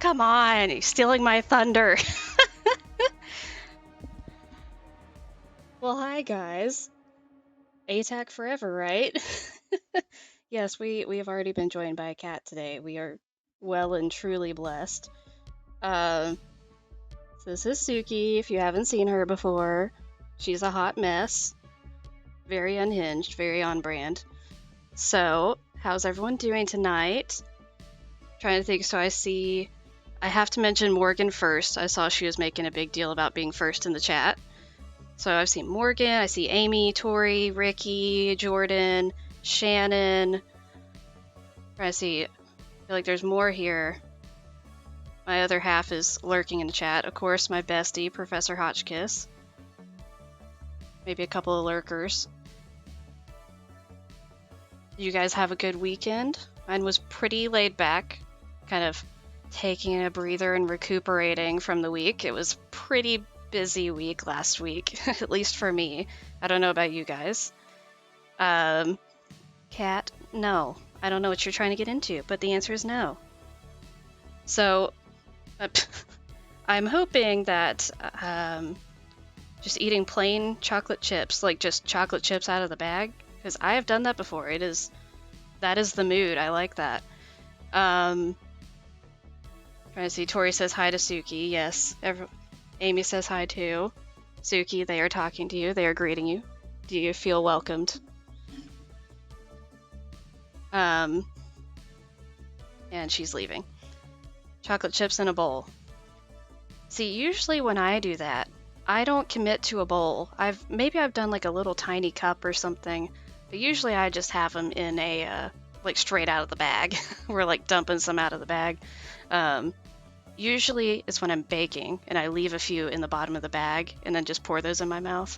come on, you're stealing my thunder. Well, hi guys. ATAC forever, right? Yes, we have already been joined by a cat today. We are well and truly blessed. Um, so this is Suki, if you haven't seen her before. She's a hot mess, very unhinged, very on brand. So, how's everyone doing tonight? Trying to think, so I have to mention Morgan first. I saw she was making a big deal about being first in the chat. So I've seen Morgan, I see Amy, Tori, Ricky, Jordan, Shannon. I feel like there's more here. My other half is lurking in the chat. Of course, my bestie, Professor Hotchkiss. Maybe a couple of lurkers. You guys have a good weekend? Mine was pretty laid back, kind of taking a breather and recuperating from the week. It was pretty busy week last week, at least for me. I don't know about you guys. Cat, no. I don't know what you're trying to get into, but the answer is no. So, I'm hoping that just eating plain chocolate chips, like just chocolate chips out of the bag, because I have done that before. That is the mood. I like that. Trying to see. Tori says hi to Suki. Yes. Amy says hi too. Suki, they are talking to you. They are greeting you. Do you feel welcomed? And she's leaving. Chocolate chips in a bowl. See, usually when I do that, I don't commit to a bowl. Maybe I've done like a little tiny cup or something, but usually I just have them in a like straight out of the bag. We're like dumping some out of the bag. Usually it's when I'm baking and I leave a few in the bottom of the bag and then just pour those in my mouth.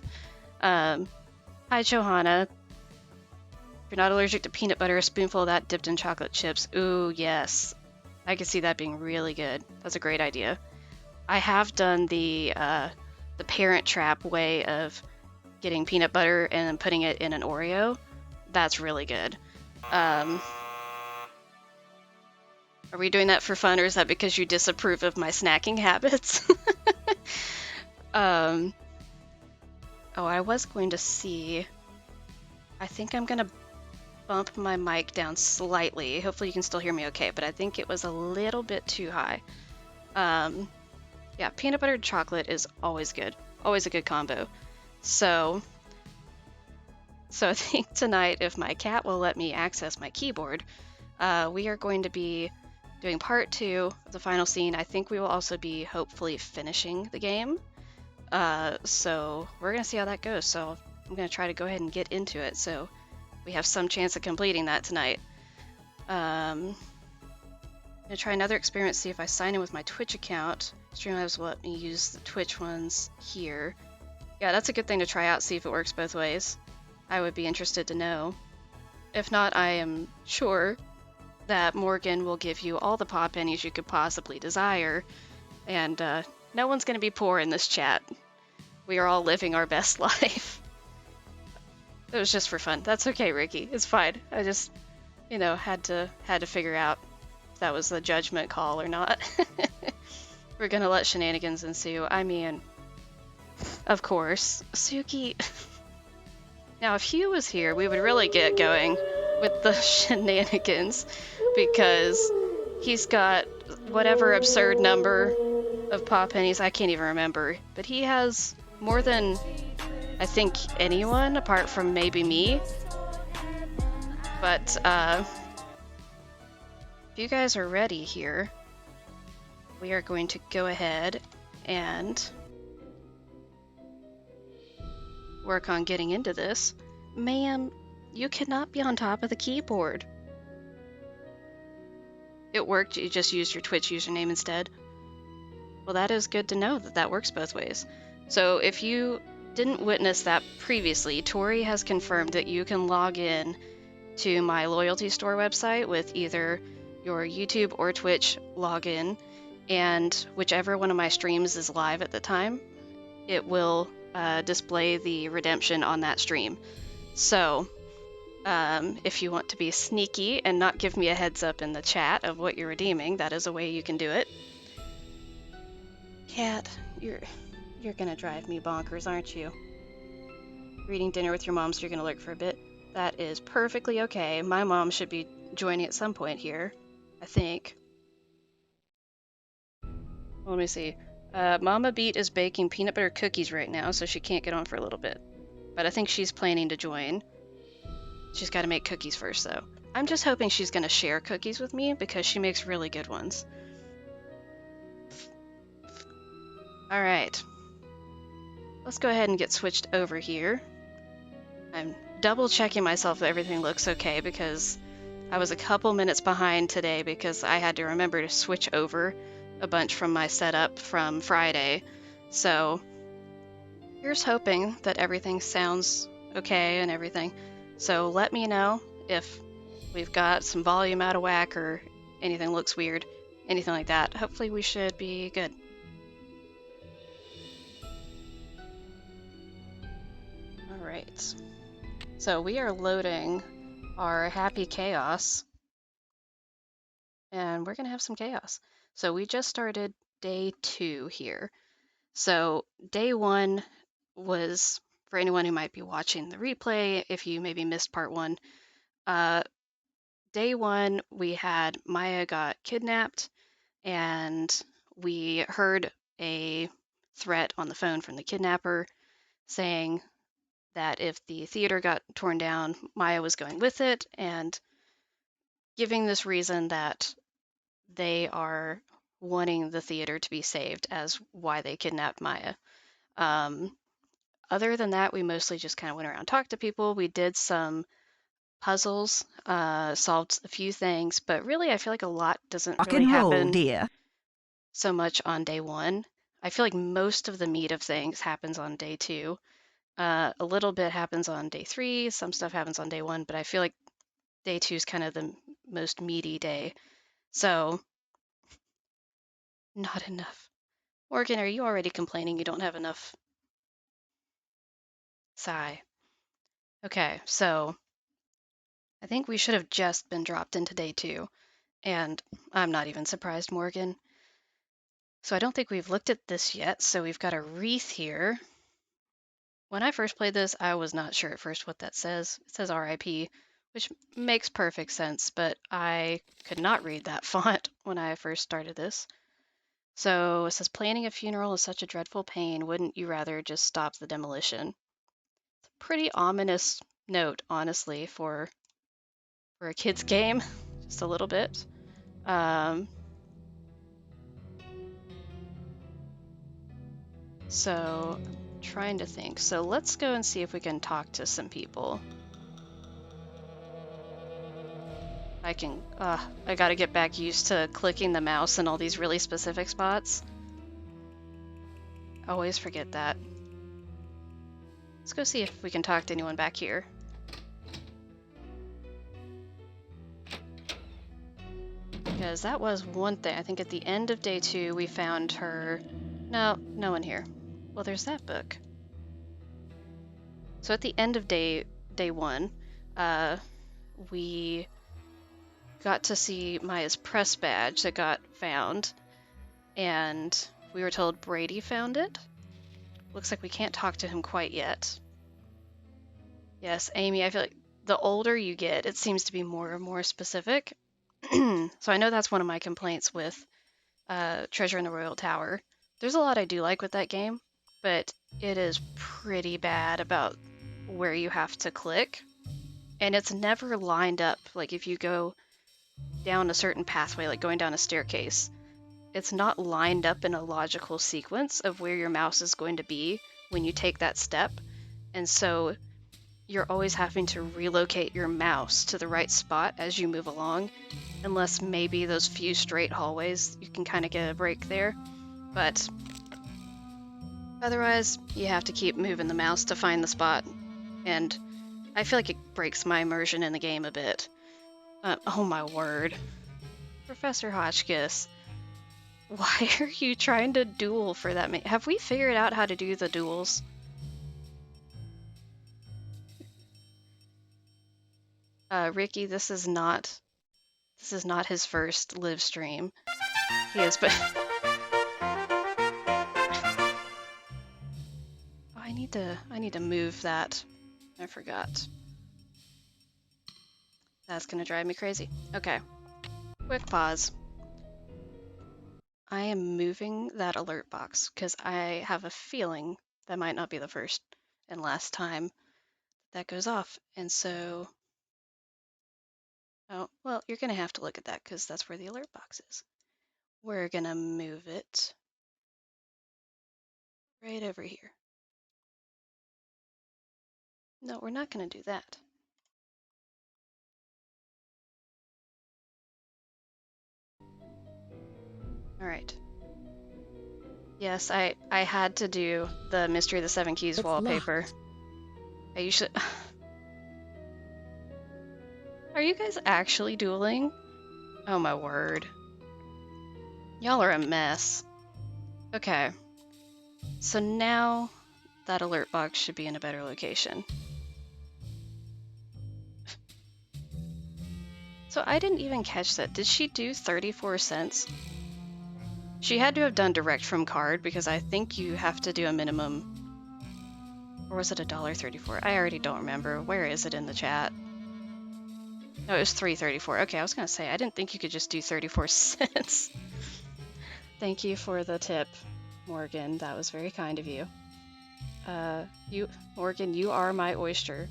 Hi, Johanna. If you're not allergic to peanut butter, a spoonful of that dipped in chocolate chips. Ooh, yes. I can see that being really good. That's a great idea. I have done the Parent Trap way of getting peanut butter and then putting it in an Oreo. That's really good. Are we doing that for fun, or is that because you disapprove of my snacking habits? Oh, I was going to see. I think I'm going to bump my mic down slightly. Hopefully you can still hear me okay, but I think it was a little bit too high. Yeah, peanut butter and chocolate is always good. Always a good combo. So I think tonight, if my cat will let me access my keyboard, we are going to be doing part 2 of the final scene. I think we will also be hopefully finishing the game. So we're going to see how that goes. So I'm going to try to go ahead and get into it so we have some chance of completing that tonight. I'm going to try another experiment, see if I sign in with my Twitch account. Streamlabs will let me use the Twitch ones here. Yeah, that's a good thing to try out, see if it works both ways. I would be interested to know. If not, I am sure that Morgan will give you all the paw pennies you could possibly desire, and no one's going to be poor in this chat. We are all living our best life. It was just for fun. That's okay, Ricky. It's fine. I just, had to figure out if that was a judgment call or not. We're gonna let shenanigans ensue. I mean, of course, Suki. Now, if Hugh was here, we would really get going with the shenanigans, because he's got whatever absurd number of paw pennies, I can't even remember, but he has more than, I think, anyone apart from maybe me. But if you guys are ready here, we are going to go ahead and work on getting into this. Ma'am, you cannot be on top of the keyboard. It worked, you just used your Twitch username instead. Well, that is good to know that works both ways. So if you didn't witness that previously, Tori has confirmed that you can log in to my Loyalty Store website with either your YouTube or Twitch login, and whichever one of my streams is live at the time, it will display the redemption on that stream. So if you want to be sneaky and not give me a heads up in the chat of what you're redeeming, that is a way you can do it. Cat, you're gonna drive me bonkers, aren't you? You're eating dinner with your mom, so you're gonna lurk for a bit. That is perfectly okay. My mom should be joining at some point here, I think. Let me see. Mama Beat is baking peanut butter cookies right now, so she can't get on for a little bit. But I think she's planning to join. She's got to make cookies first, though. I'm just hoping she's going to share cookies with me because she makes really good ones. Alright. Let's go ahead and get switched over here. I'm double checking myself that everything looks okay because I was a couple minutes behind today because I had to remember to switch over a bunch from my setup from Friday. So here's hoping that everything sounds okay and everything. So let me know if we've got some volume out of whack or anything looks weird, anything like that. Hopefully we should be good. All right. So we are loading our happy chaos and we're going to have some chaos. So we just started day 2 here. So day 1 was, for anyone who might be watching the replay, if you maybe missed part 1, day 1 we had Maya got kidnapped and we heard a threat on the phone from the kidnapper saying that if the theater got torn down, Maya was going with it, and giving this reason that they are wanting the theater to be saved as why they kidnapped Maya. Other than that, we mostly just kind of went around, talked to people. We did some puzzles, solved a few things, but really I feel like a lot doesn't Rock really and roll, happen dear. so much on day 1. I feel like most of the meat of things happens on day 2. A little bit happens on day 3, some stuff happens on day 1, but I feel like day 2 is kind of the most meaty day. So, not enough. Morgan, are you already complaining you don't have enough? Sigh. Okay, so I think we should have just been dropped into day 2, and I'm not even surprised, Morgan. So I don't think we've looked at this yet, so we've got a wreath here. When I first played this, I was not sure at first what that says. It says RIP, which makes perfect sense, but I could not read that font when I first started this. So it says, planning a funeral is such a dreadful pain. Wouldn't you rather just stop the demolition? It's a pretty ominous note, honestly, for a kid's game, just a little bit. So I'm trying to think. So let's go and see if we can talk to some people. I gotta get back used to clicking the mouse in all these really specific spots. I always forget that. Let's go see if we can talk to anyone back here. Because that was one thing. I think at the end of day 2 we found her. No one here. Well, there's that book. So at the end of day 1, we got to see Maya's press badge that got found, and we were told Brady found it. Looks like we can't talk to him quite yet. Yes, Amy, I feel like the older you get, it seems to be more and more specific. So I know that's one of my complaints with Treasure in the Royal Tower. There's a lot I do like with that game, but it is pretty bad about where you have to click. And it's never lined up. Like if you go down a certain pathway, like going down a staircase, it's not lined up in a logical sequence of where your mouse is going to be when you take that step. And so you're always having to relocate your mouse to the right spot as you move along, unless maybe those few straight hallways you can kind of get a break there. But otherwise, you have to keep moving the mouse to find the spot, and I feel like it breaks my immersion in the game a bit. Oh my word. Professor Hotchkiss, why are you trying to duel for that? Have we figured out how to do the duels? Ricky, this is not his first live stream. He has been I need to move that. I forgot. That's gonna drive me crazy. Okay. Quick pause. I am moving that alert box because I have a feeling that might not be the first and last time that goes off. And so, oh, well, you're gonna have to look at that because that's where the alert box is. We're gonna move it right over here. No, we're not gonna do that. All right. Yes, I had to do the Mystery of the Seven Keys It's wallpaper. You should. Are you guys actually dueling? Oh my word. Y'all are a mess. Okay. So now that alert box should be in a better location. So I didn't even catch that. Did she do 34 cents? She had to have done direct from card because I think you have to do a minimum. Or was it $1.34? I already don't remember. Where is it in the chat? No, it was $3.34. Okay, I was gonna say I didn't think you could just do 34 cents. Thank you for the tip, Morgan. That was very kind of you. Morgan, you are my oyster.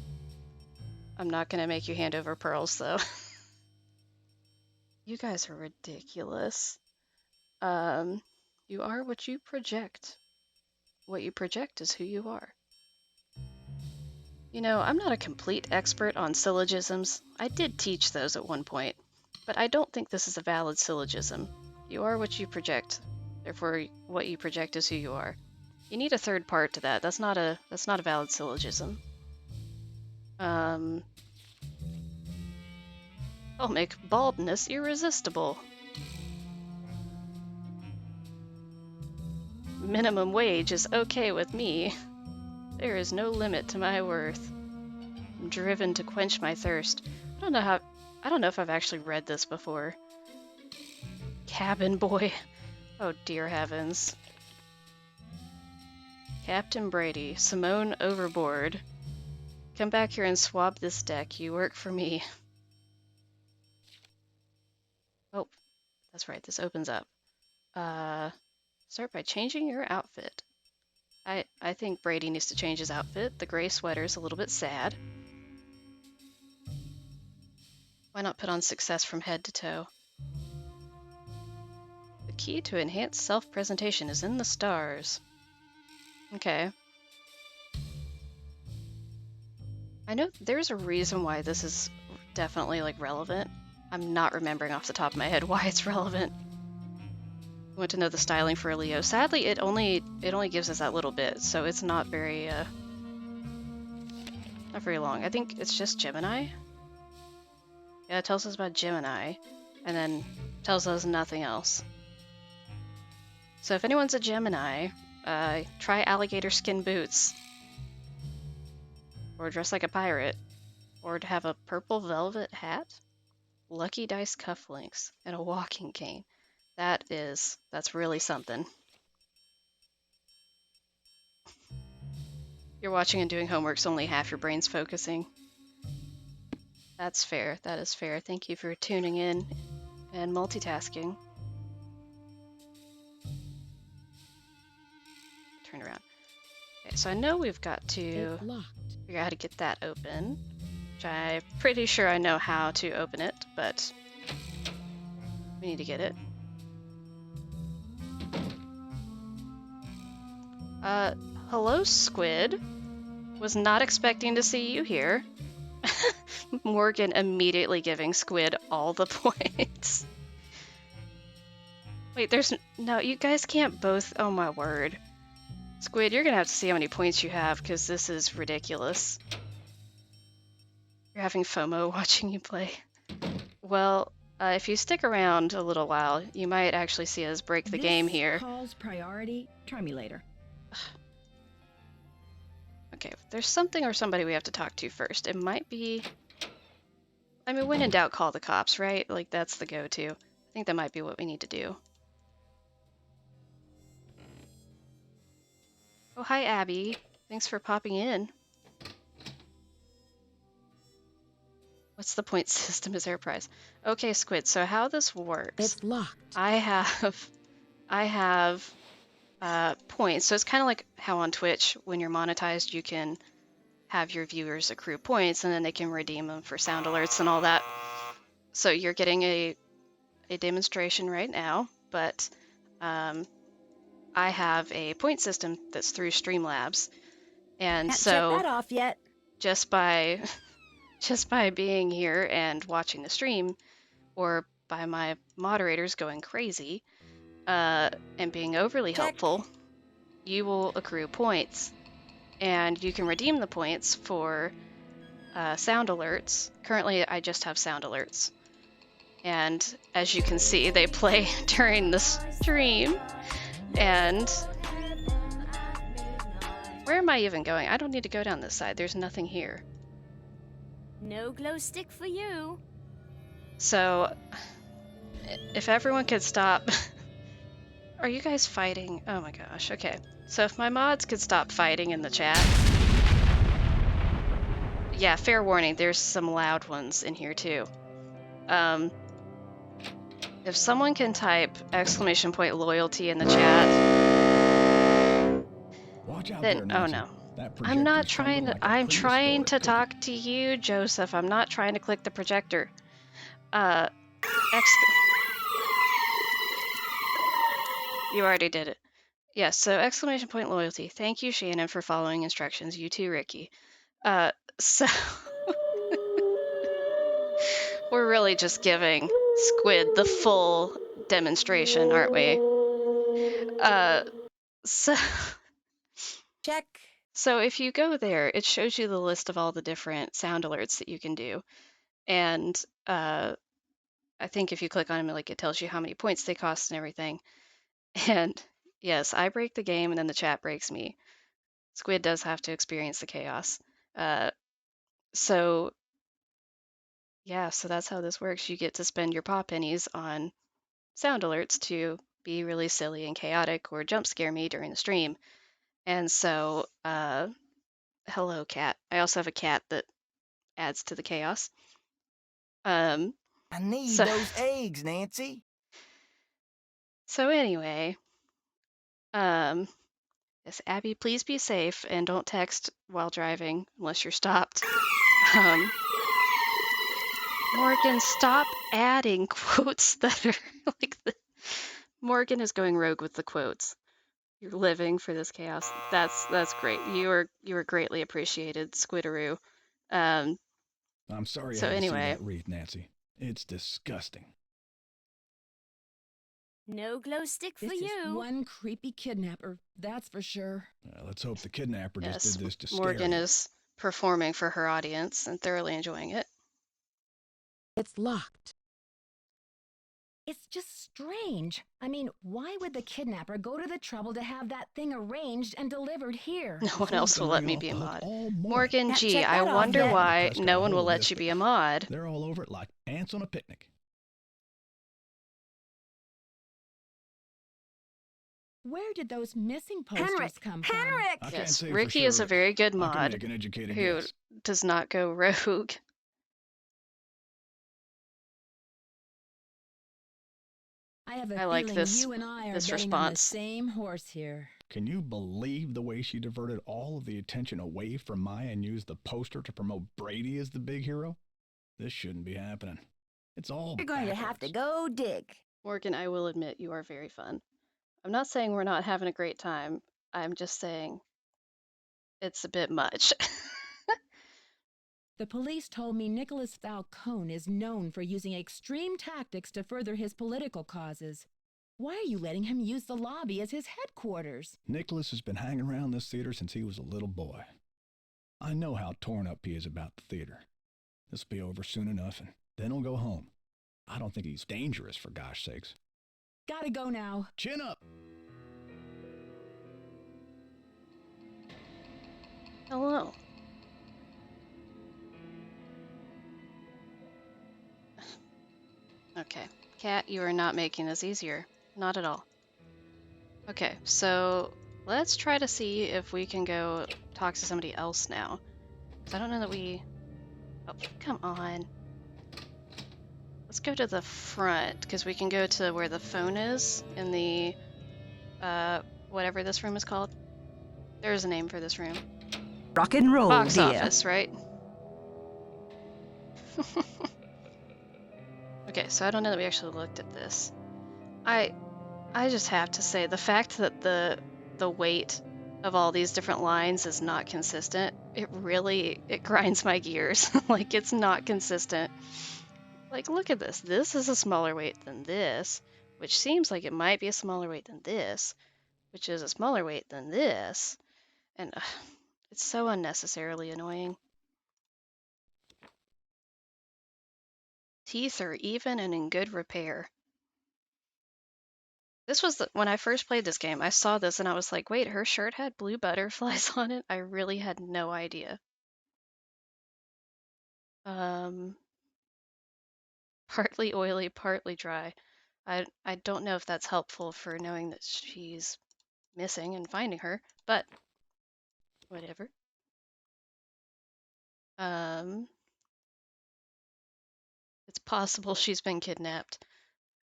I'm not gonna make you hand over pearls though. You guys are ridiculous. You are what you project. What you project is who you are. You know, I'm not a complete expert on syllogisms. I did teach those at one point, but I don't think this is a valid syllogism. You are what you project. Therefore, what you project is who you are. You need a third part to that. That's not a valid syllogism. I'll make baldness irresistible. Minimum wage is okay with me. There is no limit to my worth. I'm driven to quench my thirst. I don't know if I've actually read this before. Cabin boy. Oh dear heavens. Captain Brady, Simone overboard. Come back here and swab this deck. You work for me. Oh, that's right. This opens up. Start by changing your outfit. I think Brady needs to change his outfit. The gray sweater's a little bit sad. Why not put on success from head to toe? The key to enhanced self-presentation is in the stars. Okay. I know there's a reason why this is definitely like relevant. I'm not remembering off the top of my head why it's relevant. I want to know the styling for a Leo. Sadly, it only gives us that little bit, so it's not very long. I think it's just Gemini. Yeah, it tells us about Gemini, and then tells us nothing else. So if anyone's a Gemini, try alligator skin boots, or dress like a pirate, or to have a purple velvet hat, lucky dice cufflinks, and a walking cane. That's really something. You're watching and doing homework, so only half your brain's focusing. That's fair. That is fair. Thank you for tuning in and multitasking. Turn around. Okay, so I know we've got to figure out how to get that open, which I'm pretty sure I know how to open it, but we need to get it. Hello, Squid. Was not expecting to see you here. Morgan immediately giving Squid all the points. Wait, no, you guys can't both. Oh my word. Squid, you're gonna have to see how many points you have, because this is ridiculous. You're having FOMO watching you play. Well, if you stick around a little while, you might actually see us break the game here. Calls priority. Try me later. Okay, there's something or somebody we have to talk to first. It might be... I mean, when in doubt, call the cops, right? Like, that's the go-to. I think that might be what we need to do. Oh, hi, Abby. Thanks for popping in. What's the point system as Airprize? Okay, Squid, so how this works, It's locked. I have points. So it's kind of like how on Twitch, when you're monetized, you can have your viewers accrue points and then they can redeem them for sound alerts and all that. So you're getting a demonstration right now, but I have a point system that's through Streamlabs. And Can't so check that off yet. just by being here and watching the stream, or by my moderators going crazy and being overly Check. helpful, you will accrue points. And you can redeem the points for sound alerts. Currently, I just have sound alerts. And as you can see, they play during the stream. And where am I even going? I don't need to go down this side. There's nothing here. No glow stick for you. So, if everyone could stop... Are you guys fighting? Oh my gosh, okay. So if my mods could stop fighting in the chat. Yeah, fair warning, there's some loud ones in here too. If someone can type !loyalty in the chat. Watch out Then, there, oh Nancy. no. That I'm not projector's trying to, trembling like a I'm trying to prehistoric talk to you, Joseph. I'm not trying to click the projector. You already did it. Yes, so !loyalty. Thank you, Shannon, for following instructions. You too, Ricky. So we're really just giving Squid the full demonstration, aren't we? So Check. So if you go there, it shows you the list of all the different sound alerts that you can do. And I think if you click on them, like, it tells you how many points they cost and everything. And yes, I break the game and then the chat breaks me. Squid does have to experience the chaos. So yeah, so that's how this works. You get to spend your paw pennies on sound alerts to be really silly and chaotic or jump scare me during the stream. And so, hello, cat. I also have a cat that adds to the chaos. I need So, those eggs, Nancy. so anyway, yes, Abby, please be safe and don't text while driving unless you're stopped. Morgan, stop adding quotes that are like the... Morgan is going rogue with the quotes. You're living for this chaos. That's great. You are greatly appreciated, Squiddaroo. I'm sorry So I had to see anyway, that wreath, Nancy. It's disgusting. No glow stick for This is you. one creepy kidnapper, that's for sure. Let's hope the kidnapper yes, just did this to scare Morgan you. is performing for her audience and thoroughly enjoying it. It's locked. It's just strange. I mean, why would the kidnapper go to the trouble to have that thing arranged and delivered here? No one Someone's else been will let ringing me off be a the hook mod. all morning. Morgan Can't G, check I that off wonder yet. why Press got no a one will hold of let this, you but be a mod. They're all over it like ants on a picnic. Where did those missing posters come from? Henrik! I can't Yes, say Ricky for is sure. a very good I can mod make an educated who guess. does not go rogue. I have a I like feeling this you and I are this betting on the response. same horse here. Can you believe the way she diverted all of the attention away from Maya and used the poster to promote Brady as the big hero? This shouldn't be happening. It's all You're going to have to backwards. go dig. Morgan, I will admit you are very fun. I'm not saying we're not having a great time. I'm just saying it's a bit much. The police told me Nicholas Falcone is known for using extreme tactics to further his political causes. Why are you letting him use the lobby as his headquarters? Nicholas has been hanging around this theater since he was a little boy. I know how torn up he is about the theater. This'll be over soon enough, and then he'll go home. I don't think he's dangerous, for gosh sakes. Gotta go now. Chin up! Hello. Okay. Cat, you are not making this easier. Not at all. Okay, so let's try to see if we can go talk to somebody else now. So I don't know that we... Oh, come on. Let's go to the front, because we can go to where the phone is in the, whatever this room is called. There's a name for this room. Rock and roll, Box dear. office, right? Okay, so I don't know that we actually looked at this. I just have to say, the fact that the weight of all these different lines is not consistent, it grinds my gears. Like, it's not consistent. Like, look at this. This is a smaller weight than this, which seems like it might be a smaller weight than this, which is a smaller weight than this. And it's so unnecessarily annoying. Teeth are even and in good repair. This was when I first played this game, I saw this and I was like, wait, her shirt had blue butterflies on it? I really had no idea. Partly oily, partly dry. I don't know if that's helpful for knowing that she's missing and finding her, but whatever. It's possible she's been kidnapped.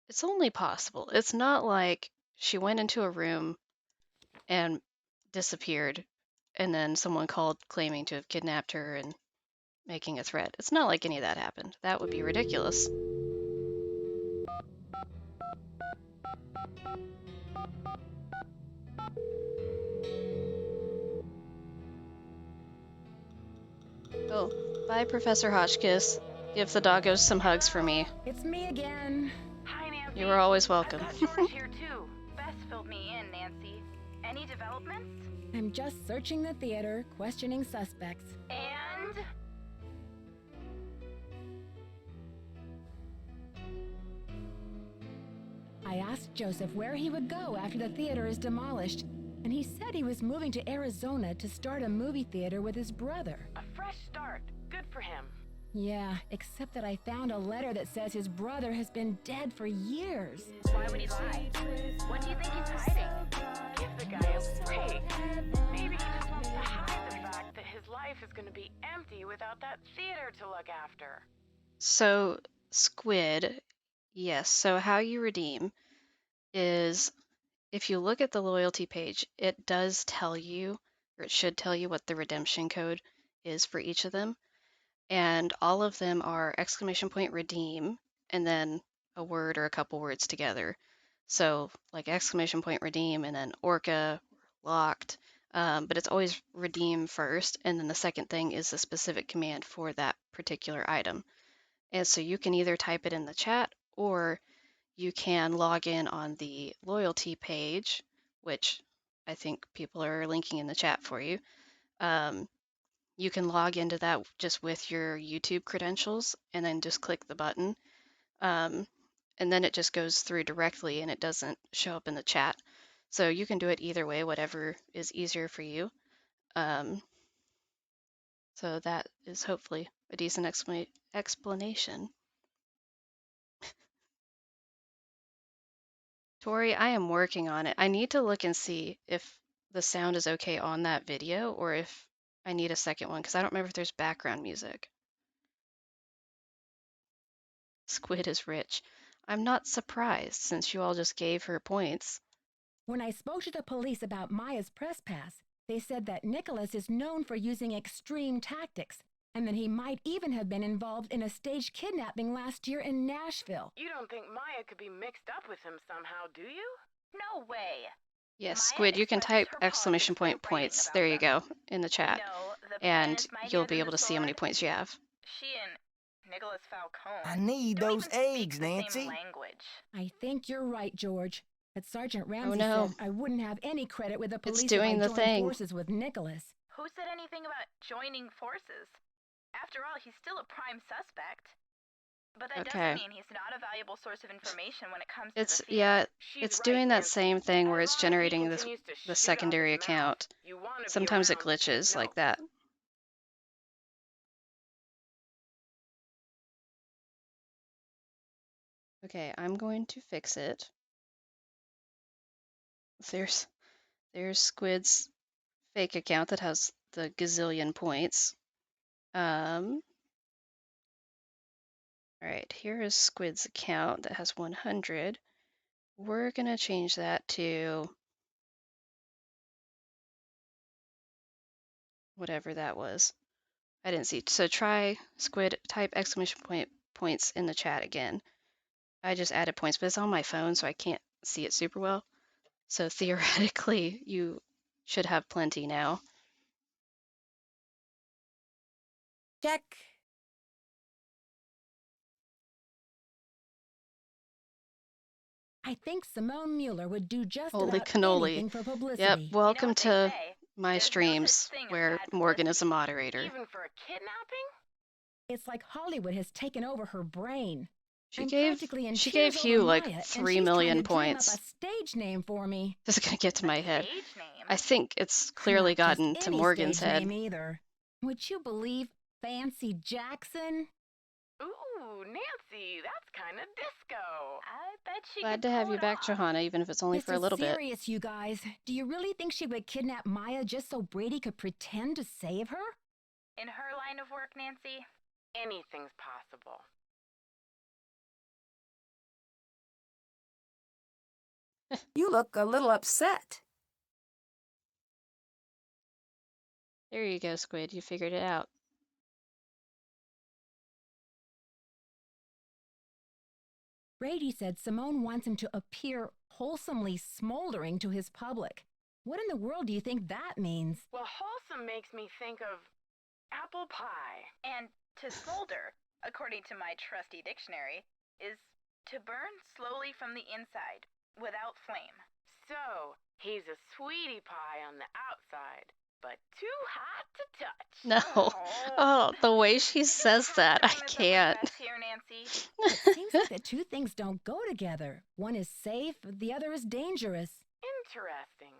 It's only possible. It's not like she went into a room and disappeared, and then someone called claiming to have kidnapped her and making a threat. It's not like any of that happened. That would be ridiculous. Oh, bye, Professor Hotchkiss. Give the doggos some hugs for me. It's me again. Hi, Nancy. You are always welcome. I've got George here too. Bess filled me in, Nancy. Any developments? I'm just searching the theater, questioning suspects. And I asked Joseph where he would go after the theater is demolished, and he said he was moving to Arizona to start a movie theater with his brother. a fresh start. Good for him. Yeah, except that I found a letter that says his brother has been dead for years. Why would he lie? What do you think he's hiding? Give the guy a break. Maybe he just wants to hide the fact that his life is going to be empty without that theater to look after. So, Squid, yes, so how you redeem is if you look at the loyalty page, it does tell you, or it should tell you what the redemption code is for each of them. And all of them are exclamation point redeem and then a word or a couple words together. So like exclamation point redeem and then orca, locked, but it's always redeem first, and then the second thing is a specific command for that particular item. And so you can either type it in the chat or you can log in on the loyalty page, which I think people are linking in the chat for you. You can log into that just with your YouTube credentials and then just click the button. And then it just goes through directly and it doesn't show up in the chat. So you can do it either way, whatever is easier for you. So that is hopefully a decent explanation. Tori, I am working on it. I need to look and see if the sound is okay on that video or if I need a second one because I don't remember if there's background music. Squid is rich. I'm not surprised since you all just gave her points. When I spoke to the police about Maya's press pass, they said that Nicholas is known for using extreme tactics, and that he might even have been involved in a staged kidnapping last year in Nashville. You don't think Maya could be mixed up with him somehow, do you? No way. Yes, Maya Squid, you can expresses type her exclamation politics point by writing points. about There you them. go, in the chat. No, the And pen is mightier you'll be than able the to see how many sword. points you have. She and Nicholas Falcone I need don't those even speak eggs, the Nancy. same language. I think you're right, George. But Sergeant Ramsey no. said I wouldn't have any credit with the It's police if doing I the joined thing. forces with Nicholas. Who said anything about joining forces? After all, he's still a prime suspect. But that Okay. doesn't mean he's not a valuable source of information when it comes to It's, the theater. yeah, She's it's right, doing that Nancy. same thing where As it's long as he generating continues to shoot the out secondary his mouth, account. you want to be Sometimes it around glitches to like know. that. Okay, I'm going to fix it. There's Squid's fake account that has the gazillion points. All right, here is Squid's account that has 100. We're going to change that to whatever that was. I didn't see. So try Squid, type exclamation point points in the chat again. I just added points, but it's on my phone, so I can't see it super well. So theoretically, you should have plenty now. Check. I think Simone Mueller would do just Holy about cannoli. anything for publicity. Yep, welcome what they to say. my There's no such streams thing as where bad Morgan is a publicity. moderator. Even for a kidnapping? It's like Hollywood has taken over her brain. She I'm gave practically in she tears gave over Hugh Maya, like and 3 she's million trying to dream points. up a stage name for me. This is gonna get to my head. Stage name. I think it's clearly Not just gotten to any Morgan's stage head. name either. Would you believe Fancy Jackson? Ooh, Nancy, that's kind of disco. I bet she Glad could to have pull you it back, off. Johanna, even if it's only This for a is little bit. serious, you guys. Do you really think she would kidnap Maya just so Brady could pretend to save her? In her line of work, Nancy, Anything's possible. You look a little upset. There you go, Squid. You figured it out. Brady said Simone wants him to appear wholesomely smoldering to his public. What in the world do you think that means? Well, wholesome makes me think of apple pie. and to smolder, according to my trusty dictionary, is to burn slowly from the inside, without flame. So, he's a sweetie pie on the outside, but too hot to touch. No. Oh, the way she You says have that, to I bring this up with can't. Bess here, Nancy. It seems like the two things don't go together. One is safe, the other is dangerous. Interesting.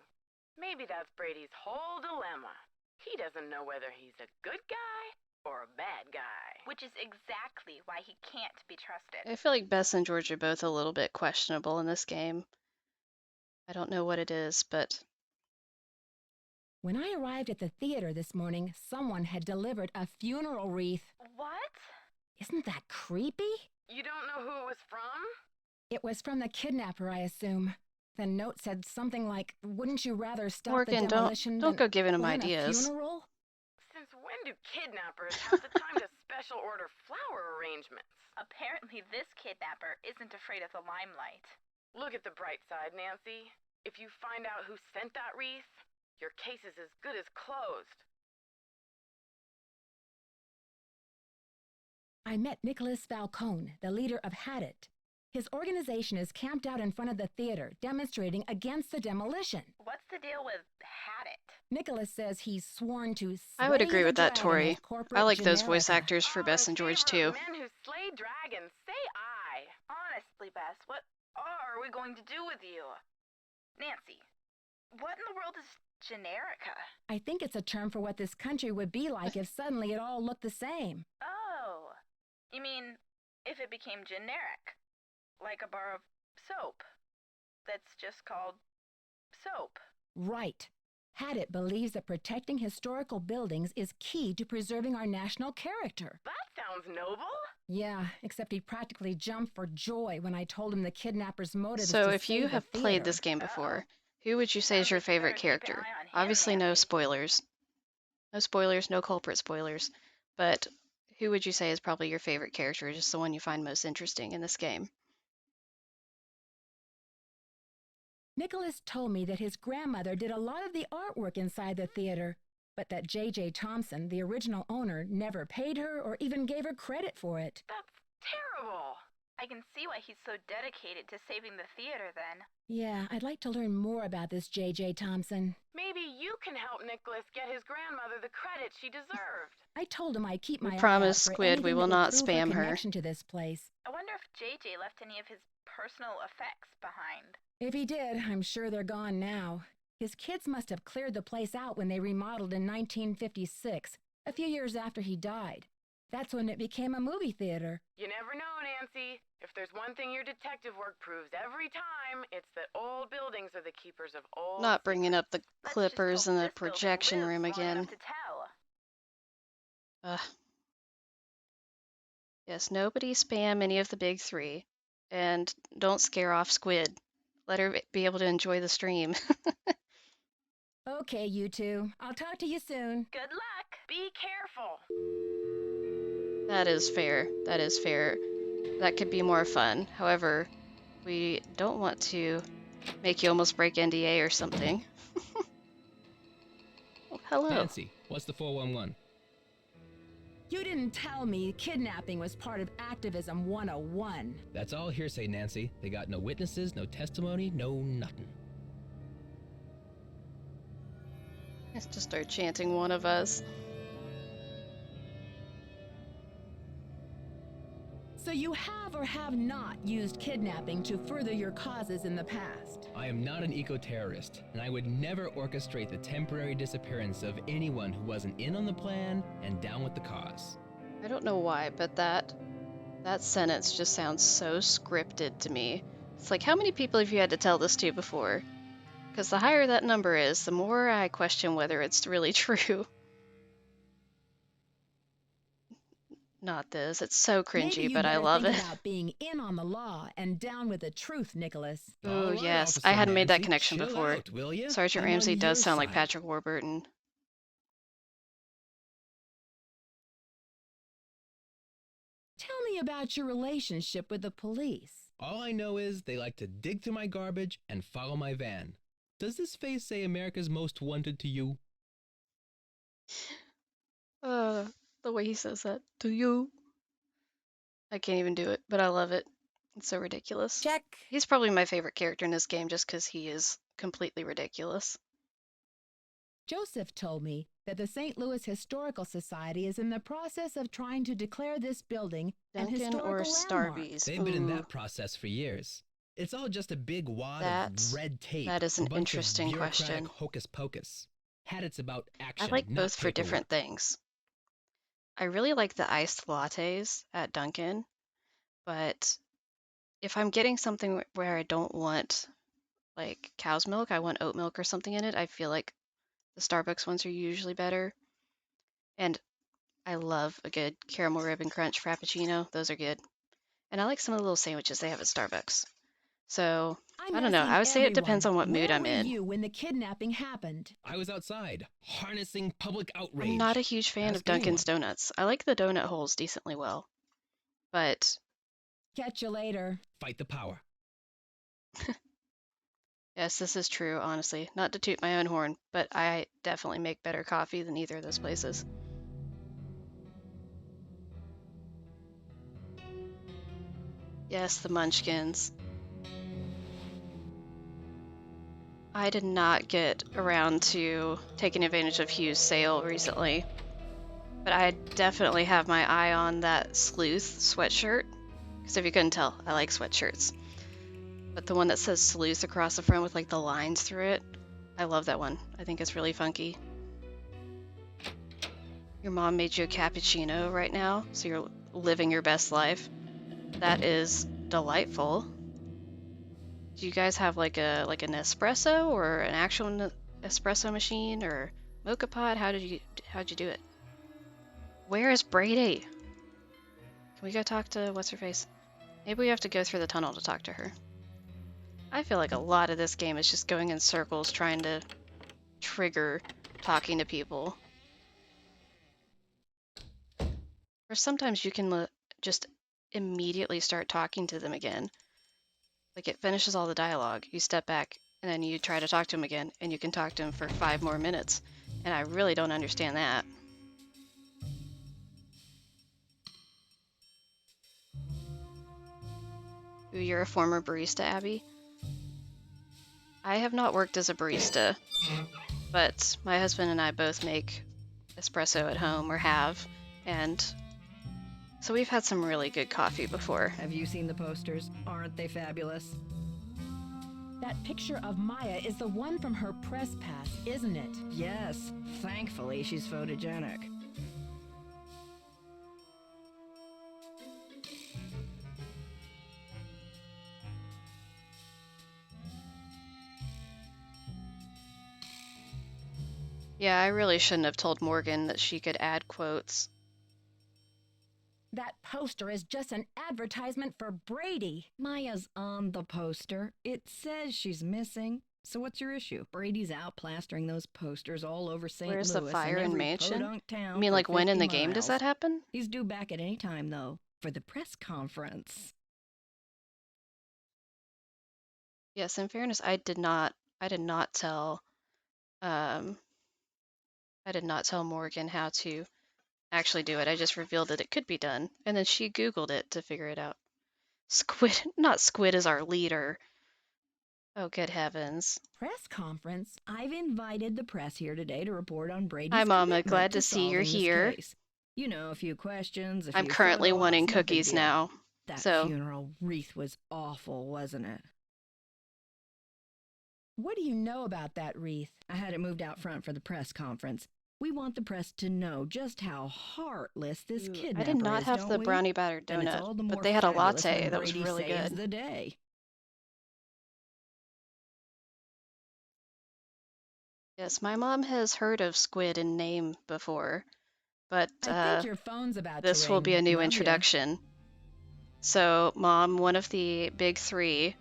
Maybe that's Brady's whole dilemma. He doesn't know whether he's a good guy or a bad guy. Which is exactly why he can't be trusted. I feel like Bess and George are both a little bit questionable in this game. I don't know what it is, but When I arrived at the theater this morning, someone had delivered a funeral wreath. What? Isn't that creepy? You don't know who it was from? It was from the kidnapper, I assume. The note said something like, "Wouldn't you rather stop Morgan, the demolition don't go giving him than a ideas. funeral?" Since when do kidnappers have the time to special order flower arrangements? Apparently this kidnapper isn't afraid of the limelight. Look at the bright side, Nancy. If you find out who sent that wreath, your case is as good as closed. I met Nicholas Falcone, the leader of Hadit. His organization is camped out in front of the theater, demonstrating against the demolition. What's the deal with had it? Nicholas says he's sworn to I would slay agree the with that, dragon Tori. of corporate I like those voice Generica. actors for Bess and George too. Men who slay dragons, say I. Honestly, Bess, what are we going to do with you? Nancy, what in the world is Generica? I think it's a term for what this country would be like if suddenly it all looked the same. Oh, you mean if it became generic? Like a bar of soap that's just called soap. Right. Hadit believes that protecting historical buildings is key to preserving our national character. That sounds noble. Yeah, except he practically jumped for joy when I told him the kidnapper's motive is So to if you save the have played theater. this game before, who would you say is your Sounds like you favorite better keep an character? eye on him, Obviously no Nancy. spoilers. No spoilers, no culprit spoilers. But who would you say is probably your favorite character, just the one you find most interesting in this game? Nicholas told me that his grandmother did a lot of the artwork inside the theater, but that J.J. Thompson, the original owner, never paid her or even gave her credit for it. That's terrible. I can see why he's so dedicated to saving the theater then. Yeah, I'd like to learn more about this J.J. Thompson. Maybe you can help Nicholas get his grandmother the credit she deserved. I told him I'd keep We my eye promise, out for Squid, we anything will that would not prove spam her her. connection to this place. I wonder if JJ left any of his personal effects behind. If he did, I'm sure they're gone now. His kids must have cleared the place out when they remodeled in 1956, a few years after he died. That's when it became a movie theater. You never know, Nancy. If there's one thing your detective work proves every time, it's that old buildings are the keepers of old Not bringing up the Let's clippers just in hope the this building projection lives room long again. enough to tell. Ugh. Yes, nobody spam any of the big three. And don't scare off Squid. Let her be able to enjoy the stream. Okay, you two. I'll talk to you soon. Good luck. Be careful. That is fair. That is fair. That could be more fun. However, we don't want to make you almost break NDA or something. Oh, hello. Nancy, what's the 411? You didn't tell me kidnapping was part of Activism 101. That's all hearsay, Nancy. They got no witnesses, no testimony, no nothing. Let's just start chanting one of us. So you have or have not used kidnapping to further your causes in the past? I am not an eco-terrorist, and I would never orchestrate the temporary disappearance of anyone who wasn't in on the plan and down with the cause. I don't know why, but that sentence just sounds so scripted to me. It's like, how many people have you had to tell this to before? Because the higher that number is, the more I question whether it's really true. Not this. It's so cringy, Maybe you but I better love think it. about being in on the law and down with the truth, Nicholas. Oh, All right, yes. Officer I hadn't made that Nancy, connection chill before. out, will ya? Sergeant I'm on Ramsey does your sound like side. Patrick Warburton. Tell me about your relationship with the police. All I know is they like to dig through my garbage and follow my van. Does this face say America's Most Wanted to you? The way he says that. To you. I can't even do it, but I love it. It's so ridiculous. Check. He's probably my favorite character in this game just because he is completely ridiculous. Joseph told me that the St. Louis Historical Society is in the process of trying to declare this building an Duncan historical or landmark. Starbucks? They've been in Ooh, that process for years. It's all just a big wad That- of red tape. that is a an bunch of interesting bureaucratic question. hocus pocus. Had it's about action. I like not both for different paperwork. things. I really like the iced lattes at Dunkin', but if I'm getting something where I don't want like cow's milk, I want oat milk or something in it, I feel like the Starbucks ones are usually better. And I love a good caramel ribbon crunch frappuccino. Those are good. And I like some of the little sandwiches they have at Starbucks. So, I don't know. I would say it depends on what mood I'm in. Where were you when the kidnapping happened? I was outside, harnessing public outrage. I'm not a huge fan of Ask Dunkin's Donuts. I like the donut holes decently well. But Catch you later. Fight the power. yes, this is true, honestly. Not to toot my own horn, but I definitely make better coffee than either of those places. Yes, the Munchkins. I did not get around to taking advantage of Hugh's sale recently, but I definitely have my eye on that Sleuth sweatshirt, because if you couldn't tell, I like sweatshirts. But the one that says Sleuth across the front with like the lines through it, I love that one. I think it's really funky. Your mom made you a cappuccino right now, so you're living your best life. That is delightful. Do you guys have like an espresso or an actual espresso machine or mocha pot? How'd you do it? Where is Brady? Can we go talk to what's her face? Maybe we have to go through the tunnel to talk to her. I feel like a lot of this game is just going in circles trying to trigger talking to people. Or sometimes you can just immediately start talking to them again. Like it finishes all the dialogue, you step back, and then you try to talk to him again, and you can talk to him for 5 more minutes. And I really don't understand that. Ooh, you're a former barista, Abby? I have not worked as a barista, but my husband and I both make espresso at home, or have, and so we've had some really good coffee before. Have you seen the posters? Aren't they fabulous? That picture of Maya is the one from her press pass, isn't it? Yes. Thankfully, she's photogenic. Yeah, I really shouldn't have told Morgan that she could add quotes. That poster is just an advertisement for Brady. Maya's on the poster. It says she's missing. So what's your issue? Brady's out plastering those posters all over St. Where's Louis the fire and in every Mansion? podunk town I mean, for like, when in 50 the game does miles. that happen? He's due back at any time, though, for the press conference. Yes, in fairness, I did not tell Morgan how to actually do it. I just revealed that it could be done, and then she Googled it to figure it out. Squid, not Squid is our leader. Oh, good heavens. Press conference? I've invited the press here today to report on Brady's Hi, Mama. commitment Glad to see you're solving this here. case. You know, a few questions, I'm currently photo wanting ops, no big cookies deal. now. That So, funeral wreath was awful, wasn't it? What do you know about that wreath? I had it moved out front for the press conference. We want the press to know just how heartless this ooh, kidnapper I did not is, have don't the we? brownie battered And it's donut, all the but more they had a fabulous latte when that was Brady really saves good. the day. Yes, my mom has heard of Squid in name before, but I think your phone's about to this will be a ring. new Love ya. introduction. So, Mom, one of the big three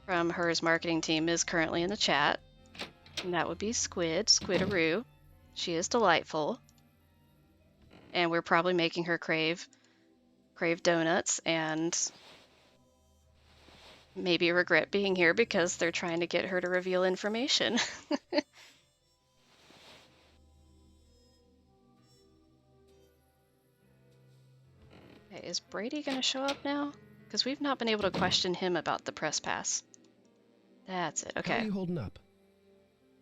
from hers marketing team is currently in the chat, and that would be Squid, Squidaroo. She is delightful, and we're probably making her crave donuts and maybe regret being here because they're trying to get her to reveal information. Okay, is Brady gonna show up now? Because we've not been able to question him about the press pass. That's it. How are Okay. you holding up?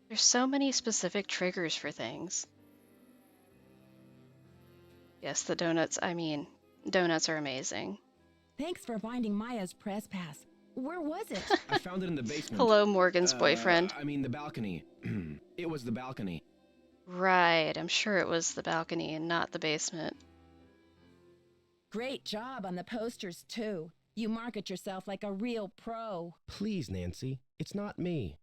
There's so many specific triggers for things. Yes, the donuts, I mean, donuts are amazing. Thanks for finding Maya's press pass. Where was it? I found it in the basement. Hello, Morgan's boyfriend. I mean the balcony. It was the balcony. Right, I'm sure it was the balcony and not the basement. Great job on the posters, too. You market yourself like a real pro. Please, Nancy. It's not me.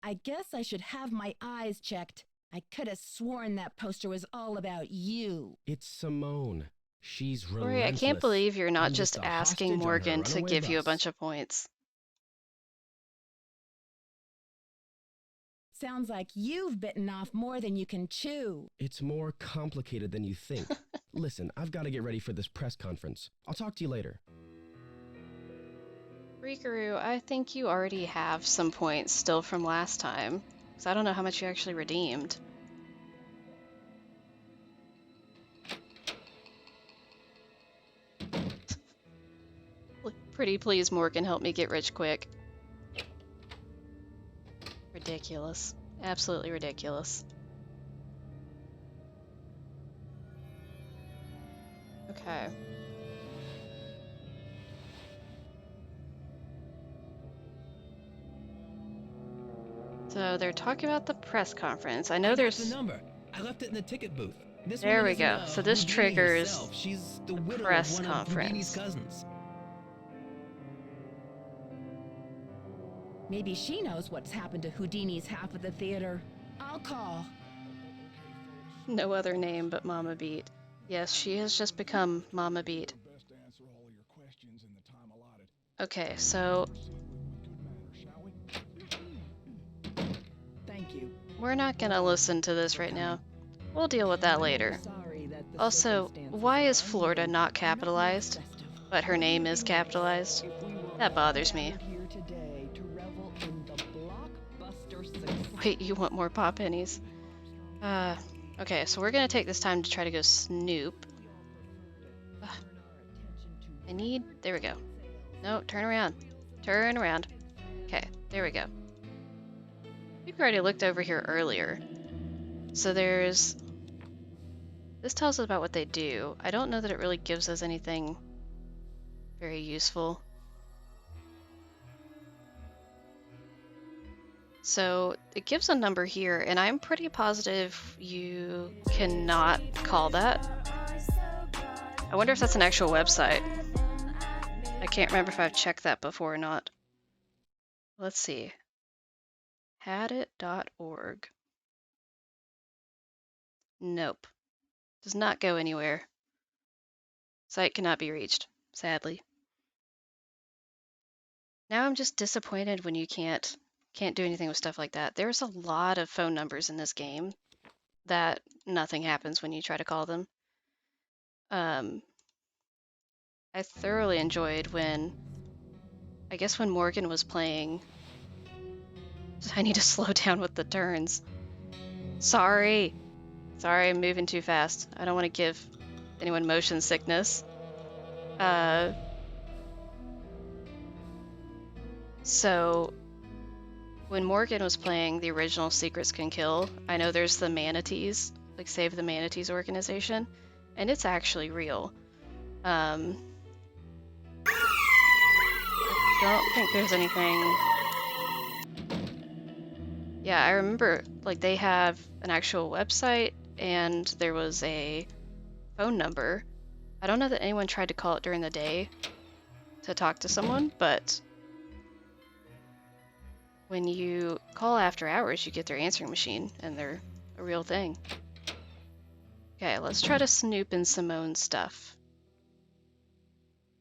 I guess I should have my eyes checked. I could have sworn that poster was all about you. It's Simone. She's relentless. Lori, I can't believe you're not I'm just a asking hostage on her Morgan to runaway give you a bus. bunch of points. Sounds like you've bitten off more than you can chew. It's more complicated than you think. Listen, I've got to get ready for this press conference. I'll talk to you later. Rikaru, I think you already have some points still from last time, because I don't know how much you actually redeemed. Pretty please, Morgan, help me get rich quick. Ridiculous. Absolutely ridiculous. Okay. So they're talking about the press conference. I know there's... the number. I left it in the ticket booth. This There woman we isn't, go. So this Houdini triggers herself. She's the the widow press of one of Houdini's conference. cousins. Maybe she knows what's happened to Houdini's half of the theater. I'll call. No other name but Mama Beat. Yes, she has just become Mama Beat. Okay, so Thank you. we're not gonna listen to this right now. We'll deal with that later. Sorry that the Also, circumstances why are is Florida not capitalized, but her name is capitalized? If we were That bothers me. gathered here today to revel in the blockbuster success. Wait, you want more pop pennies? Okay, so we're gonna take this time to try to go snoop. Ugh. There we go. No, turn around. Turn around. Okay, there we go. We already looked over here earlier. So this tells us about what they do. I don't know that it really gives us anything very useful. So it gives a number here, and I'm pretty positive you cannot call that. I wonder if that's an actual website. I can't remember if I've checked that before or not. Let's see. Hadit.org. Nope. Does not go anywhere. Site cannot be reached, sadly. Now I'm just disappointed when you can't do anything with stuff like that. There's a lot of phone numbers in this game that nothing happens when you try to call them. I thoroughly enjoyed when Morgan was playing. I need to slow down with the turns. Sorry, I'm moving too fast. I don't want to give anyone motion sickness. So when Morgan was playing the original Secrets Can Kill, I know there's the Manatees, like Save the Manatees organization, and it's actually real. I don't think there's anything. Yeah, I remember like they have an actual website and there was a phone number. I don't know that anyone tried to call it during the day to talk to someone, but when you call after hours, you get their answering machine, and they're a real thing. Okay, let's try to snoop in Simone's stuff.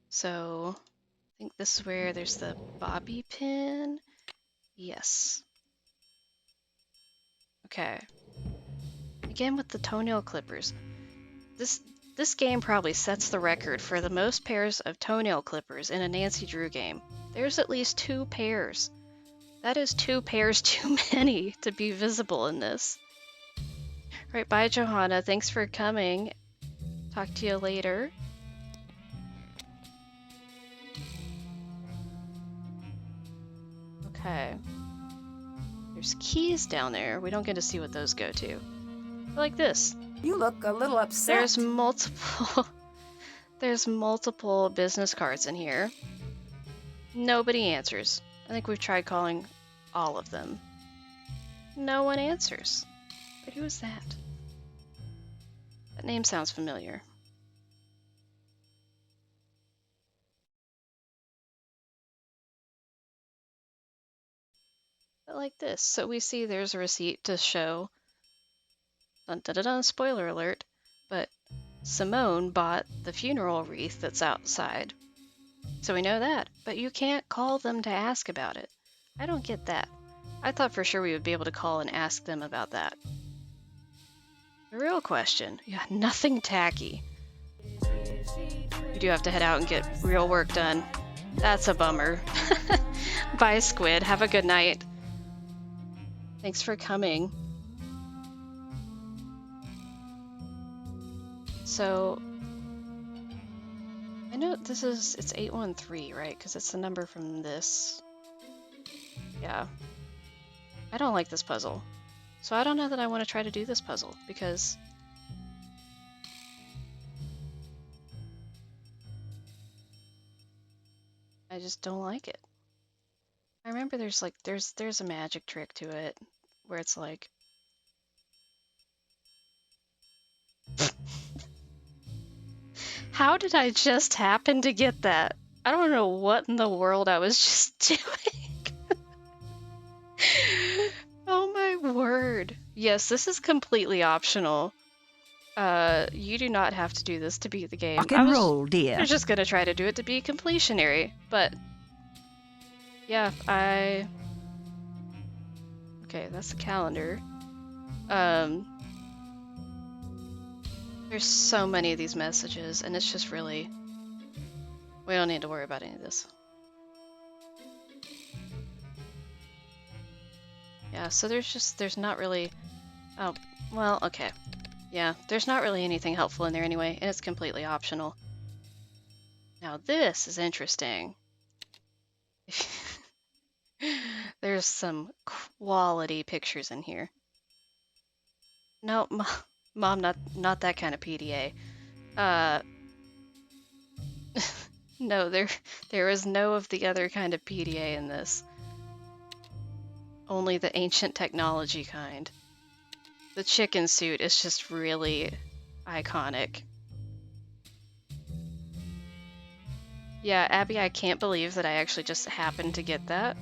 So, I think this is where there's the bobby pin. Yes. Okay. Again with the toenail clippers. This game probably sets the record for the most pairs of toenail clippers in a Nancy Drew game. There's at least 2 pairs. That is 2 pairs too many to be visible in this. Right, bye Johanna. Thanks for coming. Talk to you later. Okay. There's keys down there. We don't get to see what those go to. Like this. You look a little upset. There's multiple business cards in here. Nobody answers. I think we've tried calling all of them. No one answers. But who is that? That name sounds familiar. But like this. So we see there's a receipt to show. Dun, dun, dun, dun, spoiler alert. But Simone bought the funeral wreath that's outside. So we know that. But you can't call them to ask about it. I don't get that. I thought for sure we would be able to call and ask them about that. The real question. Yeah, nothing tacky. You do have to head out and get real work done. That's a bummer. Bye, Squid. Have a good night. Thanks for coming. So, I know it's 813, right? Because it's the number from this. Yeah. I don't like this puzzle. So I don't know that I want to try to do this puzzle, because I just don't like it. I remember there's a magic trick to it where it's like how did I just happen to get that? I don't know what in the world I was just doing. Oh my word. Yes, this is completely optional. You do not have to do this to beat the game. Rock and roll, dear. I was just gonna try to do it to be completionary, but yeah, okay, that's the calendar. There's so many of these messages, and it's just really, we don't need to worry about any of this. Yeah, so there's not really, oh, well, okay. Yeah, there's not really anything helpful in there anyway, and it's completely optional. Now this is interesting. There's some quality pictures in here. No, Mom, not that kind of PDA. No, there is no of the other kind of PDA in this. Only the ancient technology kind. The chicken suit is just really iconic. Yeah, Abby, I can't believe that I actually just happened to get that.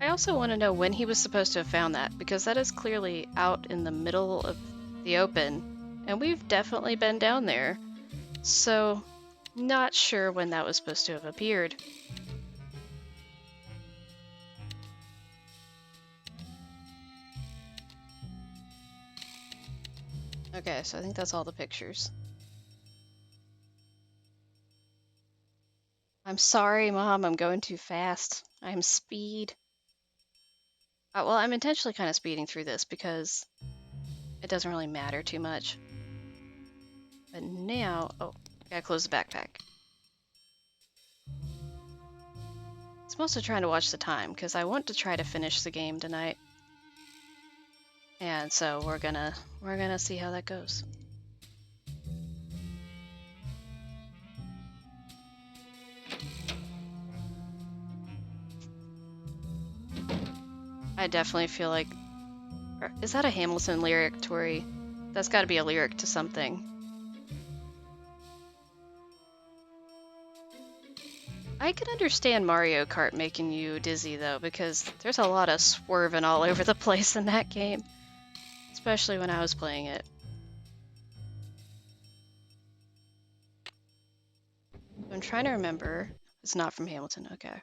I also want to know when he was supposed to have found that, because that is clearly out in the middle of the open, and we've definitely been down there. So, not sure when that was supposed to have appeared. Okay, so I think that's all the pictures. I'm sorry, Mom, I'm going too fast. I'm speed. Well, I'm intentionally kind of speeding through this because it doesn't really matter too much. But now, oh, gotta close the backpack. I'm also trying to watch the time because I want to try to finish the game tonight. And so we're gonna see how that goes. I definitely feel like, is that a Hamilton lyric, Tori? That's got to be a lyric to something. I can understand Mario Kart making you dizzy though, because there's a lot of swerving all over the place in that game, especially when I was playing it. I'm trying to remember. It's not from Hamilton, okay.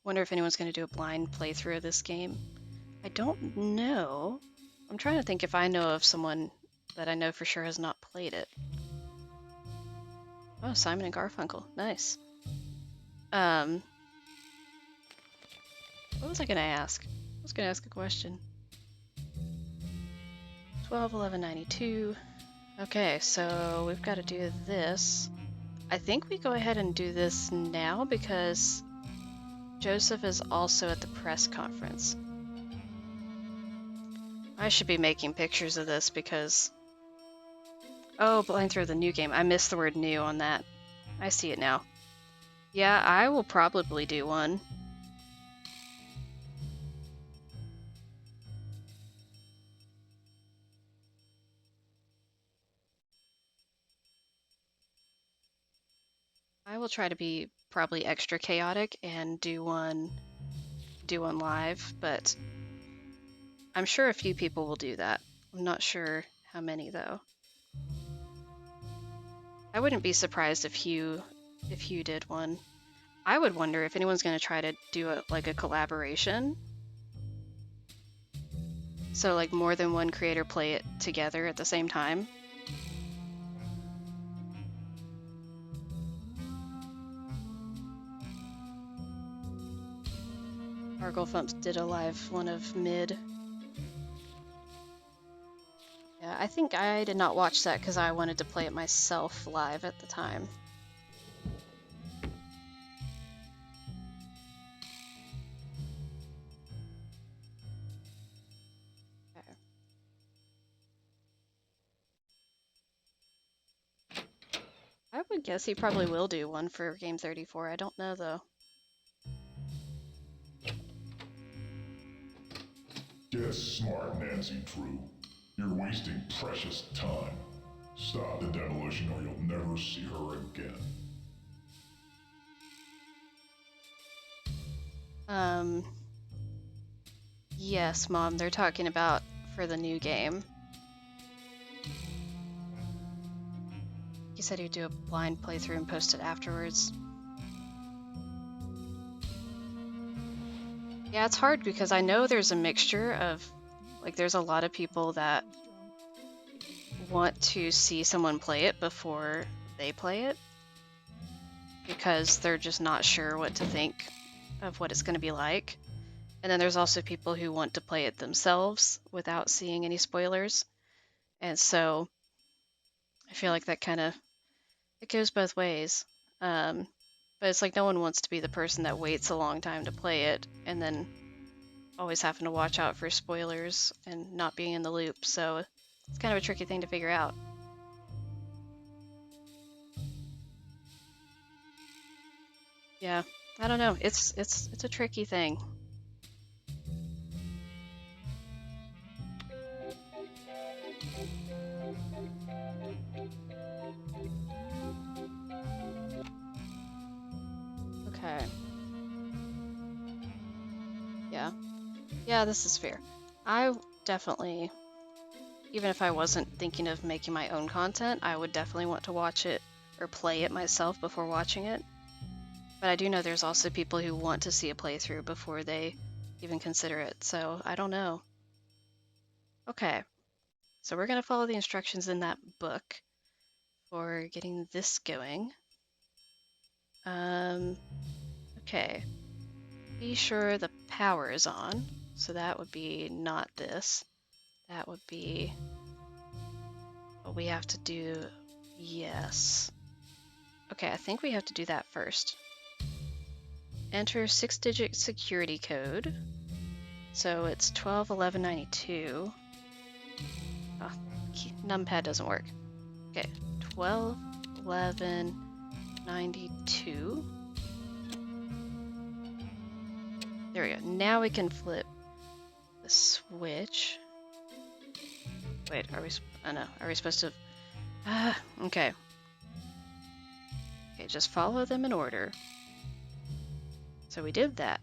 Wonder if anyone's going to do a blind playthrough of this game. I don't know. I'm trying to think if I know of someone that I know for sure has not played it. Oh, Simon and Garfunkel. Nice. What was I going to ask? I was going to ask a question. 12/11/92. Okay, so we've got to do this. I think we go ahead and do this now because Joseph is also at the press conference. I should be making pictures of this because... Oh, blind through the new game. I missed the word new on that. I see it now. Yeah, I will probably do one. I will try to be probably extra chaotic and do one live, but I'm sure a few people will do that. I'm not sure how many though. I wouldn't be surprised if Hugh did one. I would wonder if anyone's going to try to do a collaboration. So like more than one creator play it together at the same time. Arglefumps did a live one of Mid. Yeah, I think I did not watch that because I wanted to play it myself live at the time. Okay. I would guess he probably will do one for Game 34. I don't know though. Get smart, Nancy Drew. You're wasting precious time. Stop the demolition or you'll never see her again. Yes, Mom, they're talking about for the new game. He said he'd do a blind playthrough and post it afterwards. Yeah, it's hard because I know there's a mixture of, like, there's a lot of people that want to see someone play it before they play it because they're just not sure what to think of what it's going to be like. And then there's also people who want to play it themselves without seeing any spoilers. And so I feel like that kind of, it goes both ways. But it's like no one wants to be the person that waits a long time to play it and then always having to watch out for spoilers and not being in the loop. So it's kind of a tricky thing to figure out. Yeah, I don't know. It's a tricky thing. Yeah. Yeah, this is fair. I definitely, even if I wasn't thinking of making my own content, I would definitely want to watch it or play it myself before watching it. But I do know there's also people who want to see a playthrough before they even consider it, so I don't know. Okay, so we're going to follow the instructions in that book for getting this going. Okay, be sure the power is on, so that would be not this. That would be what we have to do. Yes. Okay, I think we have to do that first. Enter 6-digit security code. So it's 121192. Oh, numpad doesn't work. Okay, 121192. There we go. Now we can flip the switch. Wait, are we? Oh no, are we supposed to? Okay. Okay, just follow them in order. So we did that.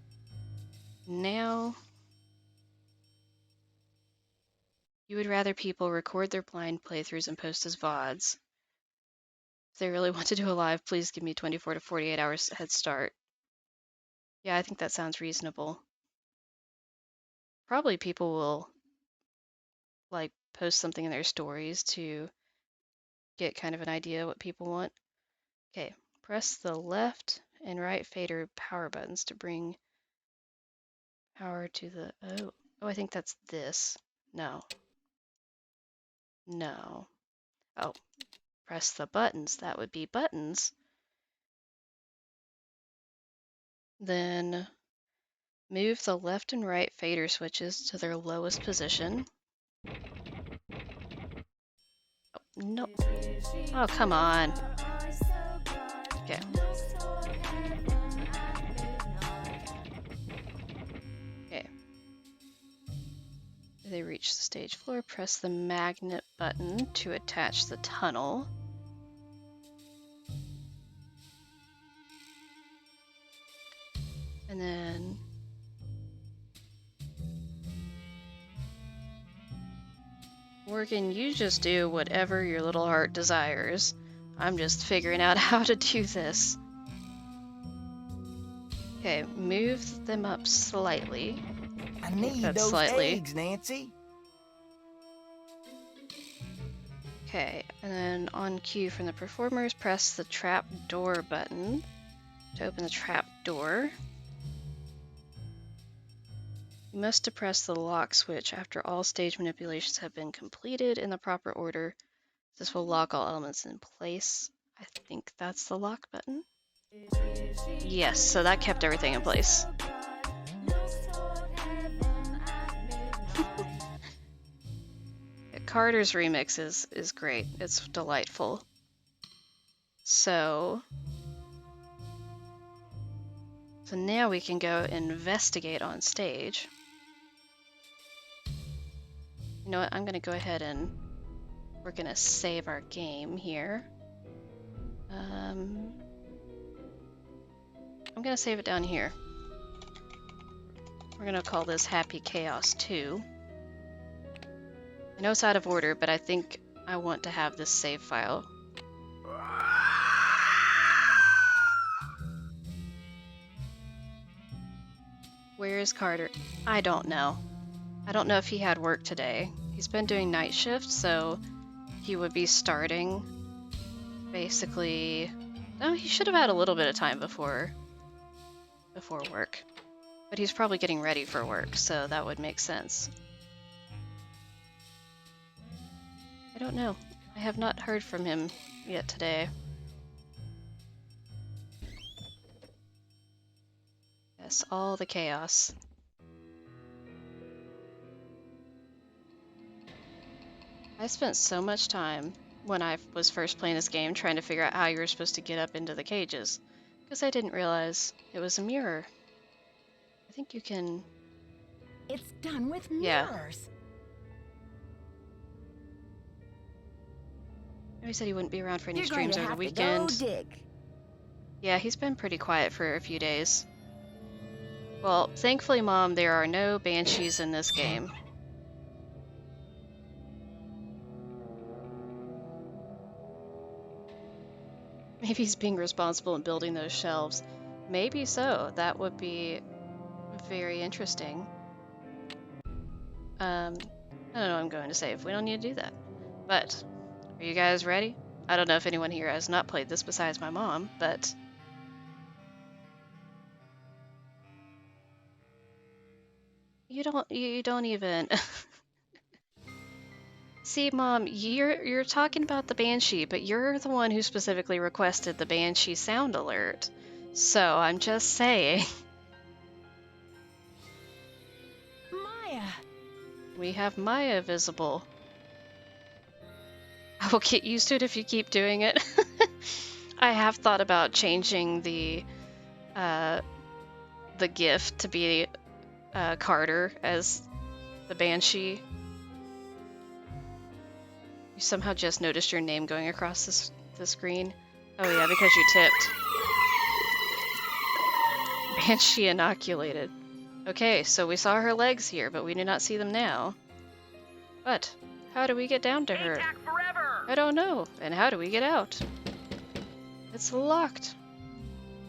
Now, you would rather people record their blind playthroughs and post as VODs. If they really want to do a live, please give me 24 to 48 hours head start. Yeah, I think that sounds reasonable. Probably people will like post something in their stories to get kind of an idea what people want. Okay, press the left and right fader power buttons to bring power to the... Oh, I think that's this. No. No. Oh, press the buttons. That would be buttons. Then move the left and right fader switches to their lowest position. Oh, no. Oh, come on. Okay. Okay. As they reach the stage floor, press the magnet button to attach the tunnel. And then Morgan, you just do whatever your little heart desires. I'm just figuring out how to do this. Okay, move them up slightly. I need those eggs, Nancy. Okay, and then on cue from the performers, press the trap door button to open the trap door. You must depress the lock switch after all stage manipulations have been completed in the proper order. This will lock all elements in place. I think that's the lock button. Yes, so that kept everything in place. Carter's remix is great. It's delightful. So now we can go investigate on stage. You know what? I'm gonna go ahead and we're gonna save our game here. I'm gonna save it down here. We're gonna call this Happy Chaos 2. I know it's out of order, but I think I want to have this save file. Where is Carter? I don't know. I don't know if he had work today. He's been doing night shift, so he would be starting basically... No, he should have had a little bit of time before work. But he's probably getting ready for work, so that would make sense. I don't know. I have not heard from him yet today. Yes, all the chaos. I spent so much time when I was first playing this game trying to figure out how you were supposed to get up into the cages, because I didn't realize it was a mirror. I think you can... It's done with mirrors. Yeah. He said he wouldn't be around for any streams over the weekend. Go dig. Yeah, he's been pretty quiet for a few days. Well, thankfully, Mom, there are no banshees in this game. Maybe he's being responsible in building those shelves. Maybe so. That would be very interesting. I don't know what I'm going to save. We don't need to do that. But, are you guys ready? I don't know if anyone here has not played this besides my mom, but... You don't even... See, Mom, you're talking about the Banshee, but you're the one who specifically requested the Banshee sound alert. So, I'm just saying. Maya! We have Maya visible. I will get used to it if you keep doing it. I have thought about changing the GIF to be Carter as the Banshee. You somehow just noticed your name going across the screen. Oh yeah, because you tipped. Banshee inoculated. Okay, so we saw her legs here, but we do not see them now. But, how do we get down to her? I don't know. And how do we get out? It's locked.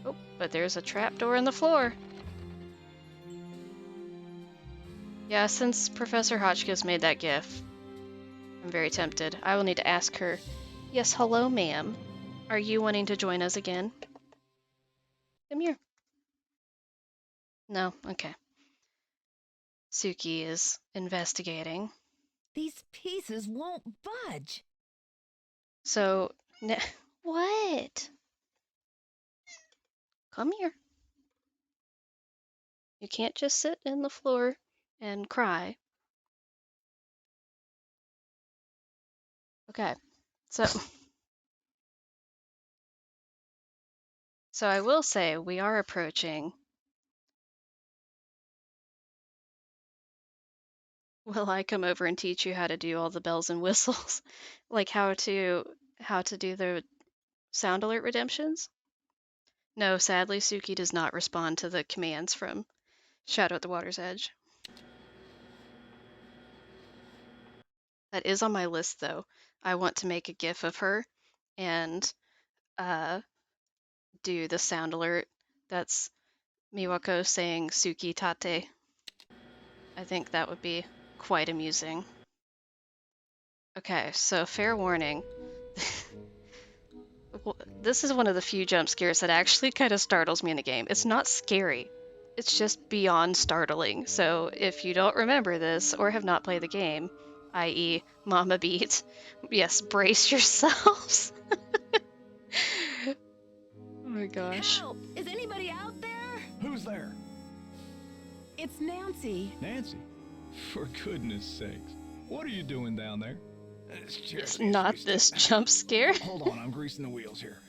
Oh, but there's a trapdoor in the floor. Yeah, since Professor Hotchkiss made that GIF, I'm very tempted. I will need to ask her, yes, hello, ma'am. Are you wanting to join us again? Come here. No? Okay. Suki is investigating. These pieces won't budge. So, what? Come here. You can't just sit in the floor and cry. Okay, so I will say we are approaching. Will I come over and teach you how to do all the bells and whistles? Like how to do the sound alert redemptions? No, sadly, Suki does not respond to the commands from Shadow at the Water's Edge. That is on my list, though. I want to make a GIF of her and do the sound alert. That's Miwako saying Suki Tate. I think that would be quite amusing. Okay, so fair warning. This is one of the few jump scares that actually kind of startles me in the game. It's not scary. It's just beyond startling. So if you don't remember this or have not played the game, i.e. Mama Beat, yes, brace yourselves. Oh my gosh. Help! Is anybody out there? Who's there? It's Nancy. Nancy? For goodness sakes. What are you doing down there? It's not this jump scare. Hold on, I'm greasing the wheels here.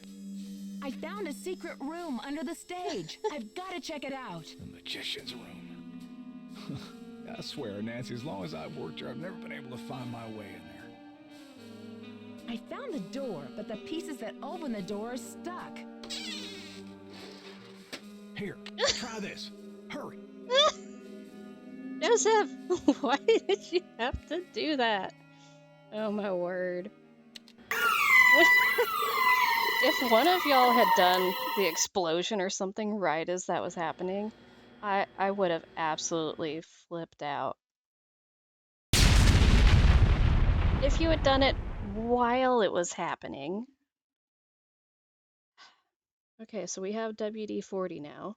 I found a secret room under the stage. I've got to check it out. The magician's room. I swear, Nancy, as long as I've worked here, I've never been able to find my way in there. I found the door, but the pieces that open the door are stuck. Here, try this. Hurry. Joseph, why did you have to do that? Oh my word. If one of y'all had done the explosion or something right as that was happening, I would have absolutely flipped out. If you had done it while it was happening. Okay, so we have WD-40 now.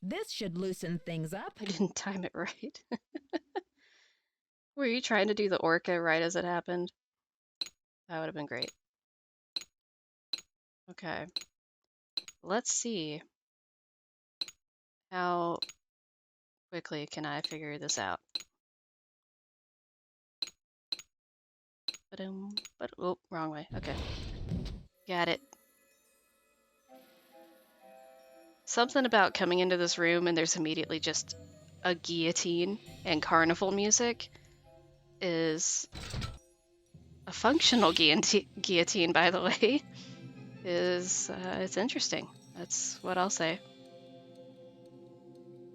This should loosen things up. I didn't time it right. Were you trying to do the orca right as it happened? That would have been great. Okay. Let's see. How quickly can I figure this out? Oh, wrong way. Okay. Got it. Something about coming into this room and there's immediately just a guillotine and carnival music is a functional guillotine, by the way. is it's interesting. That's what I'll say.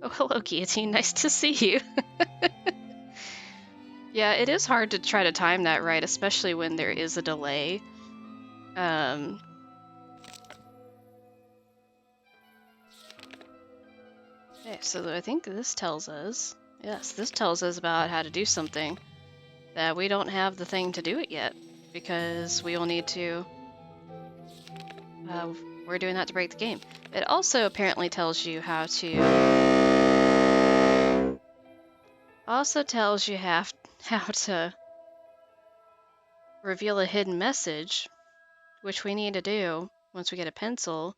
Oh, hello, Guillotine. Nice to see you. Yeah, it is hard to try to time that right, especially when there is a delay. Okay, so I think this tells us, yes, this tells us about how to do something that we don't have the thing to do it yet, because we will need to, we're doing that to break the game. It also apparently tells you how to, also tells you how to reveal a hidden message, which we need to do once we get a pencil.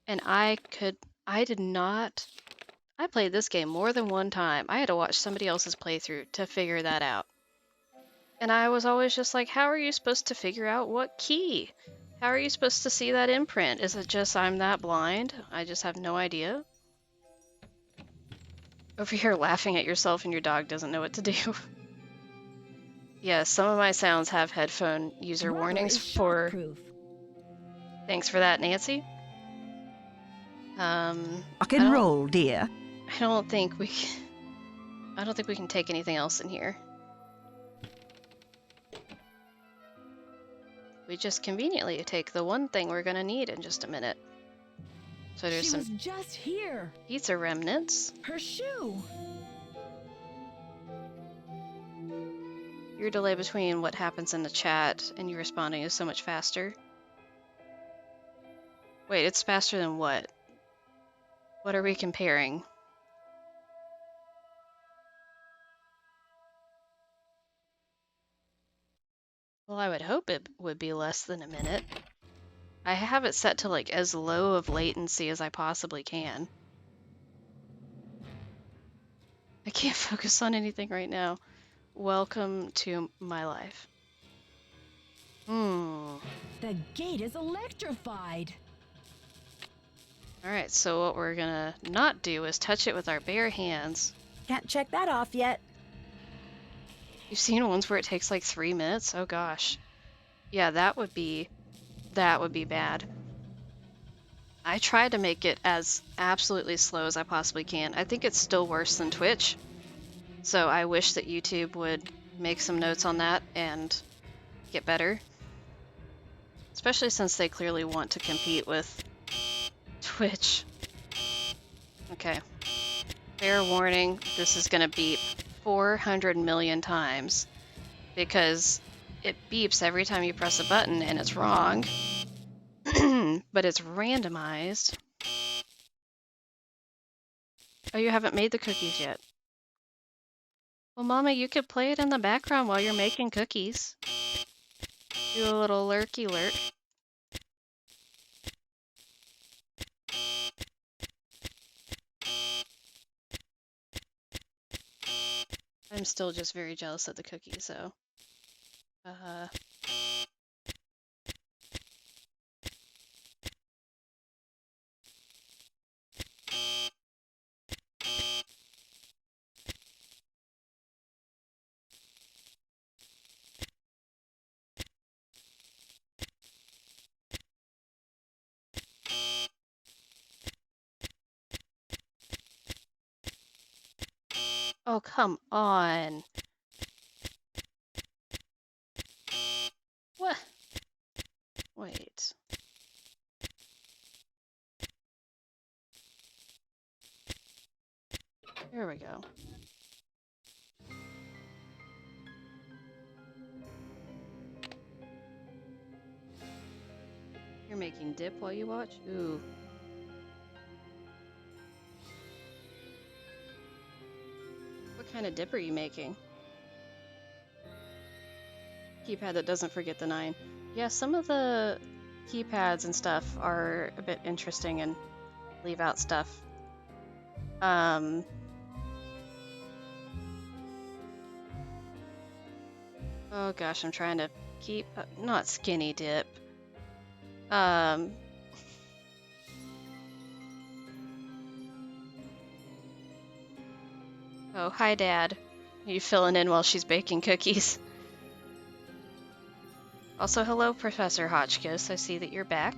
And I played this game more than one time. I had to watch somebody else's playthrough to figure that out. And I was always just like, how are you supposed to figure out what key? How are you supposed to see that imprint? Is it just I'm that blind? I just have no idea. Over here laughing at yourself and your dog doesn't know what to do. Yeah, some of my sounds have headphone user warnings for... Thanks for that, Nancy. Rock and roll, dear. I don't think we can take anything else in here. We just conveniently take the one thing we're gonna need in just a minute. So there's She was just here. pizza remnants. Her shoe. Your delay between what happens in the chat and you responding is so much faster. Wait, it's faster than what? What are we comparing? Well, I would hope it would be less than a minute. I have it set to like as low of latency as I possibly can. I can't focus on anything right now. Welcome to my life. The gate is electrified. Alright, so what we're gonna not do is touch it with our bare hands. Can't check that off yet. You've seen ones where it takes like 3 minutes? Oh gosh. Yeah, that would be bad. I tried to make it as absolutely slow as I possibly can. I think it's still worse than Twitch. So I wish that YouTube would make some notes on that and get better. Especially since they clearly want to compete with Twitch. Okay. Fair warning, this is gonna beep 400 million times because it beeps every time you press a button and it's wrong. But it's randomized. Oh, you haven't made the cookies yet. Well, Mama, you could play it in the background while you're making cookies. Do a little lurky lurk. I'm still just very jealous of the cookies, so. Oh, come on. What? Wait. There we go. You're making dip while you watch? Ooh. What kind of dip are you making? Keypad that doesn't forget the 9. Yeah, some of the keypads and stuff are a bit interesting and leave out stuff. Oh gosh, I'm trying to keep... not skinny dip. Oh, hi, Dad. Are you filling in while she's baking cookies? Also, hello, Professor Hotchkiss. I see that you're back.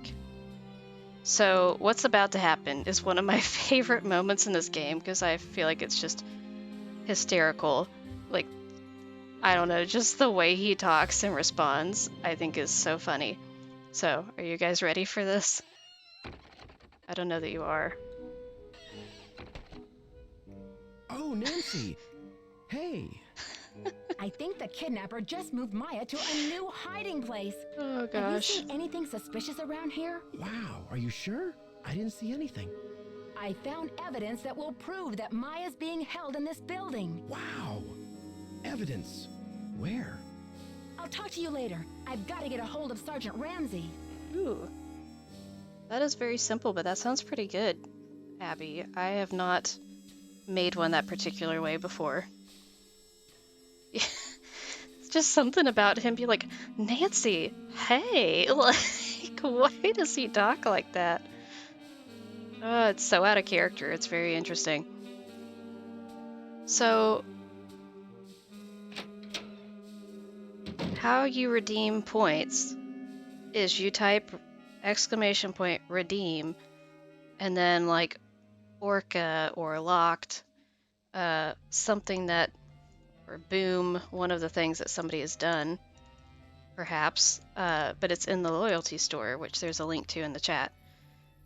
So what's about to happen is one of my favorite moments in this game because I feel like it's just hysterical. Like, I don't know, just the way he talks and responds, I think is so funny. So, are you guys ready for this? I don't know that you are. Oh, Nancy! Hey! I think the kidnapper just moved Maya to a new hiding place. Oh Have you gosh. seen anything suspicious around here? Wow, are you sure? I didn't see anything. I found evidence that will prove that Maya's being held in this building. Wow! Evidence. Where? I'll talk to you later. I've got to get a hold of Sergeant Ramsey. Ooh. That is very simple, but that sounds pretty good, Abby. I have not made one that particular way before. It's just something about him being like, Nancy, hey, like, why does he talk like that? It's so out of character. It's very interesting. So, how you redeem points is you type !redeem and then like orca or locked, something that, or boom, one of the things that somebody has done, perhaps, but it's in the loyalty store, which there's a link to in the chat.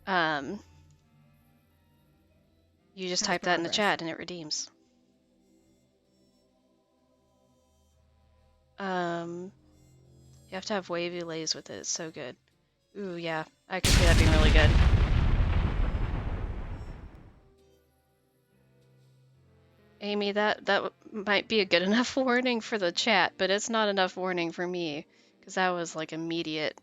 You just type that in the chat and it redeems. You have to have wavy lays with it. It's so good. Ooh, yeah. I could see that being really good. Amy, that might be a good enough warning for the chat, but it's not enough warning for me, because that was like immediate.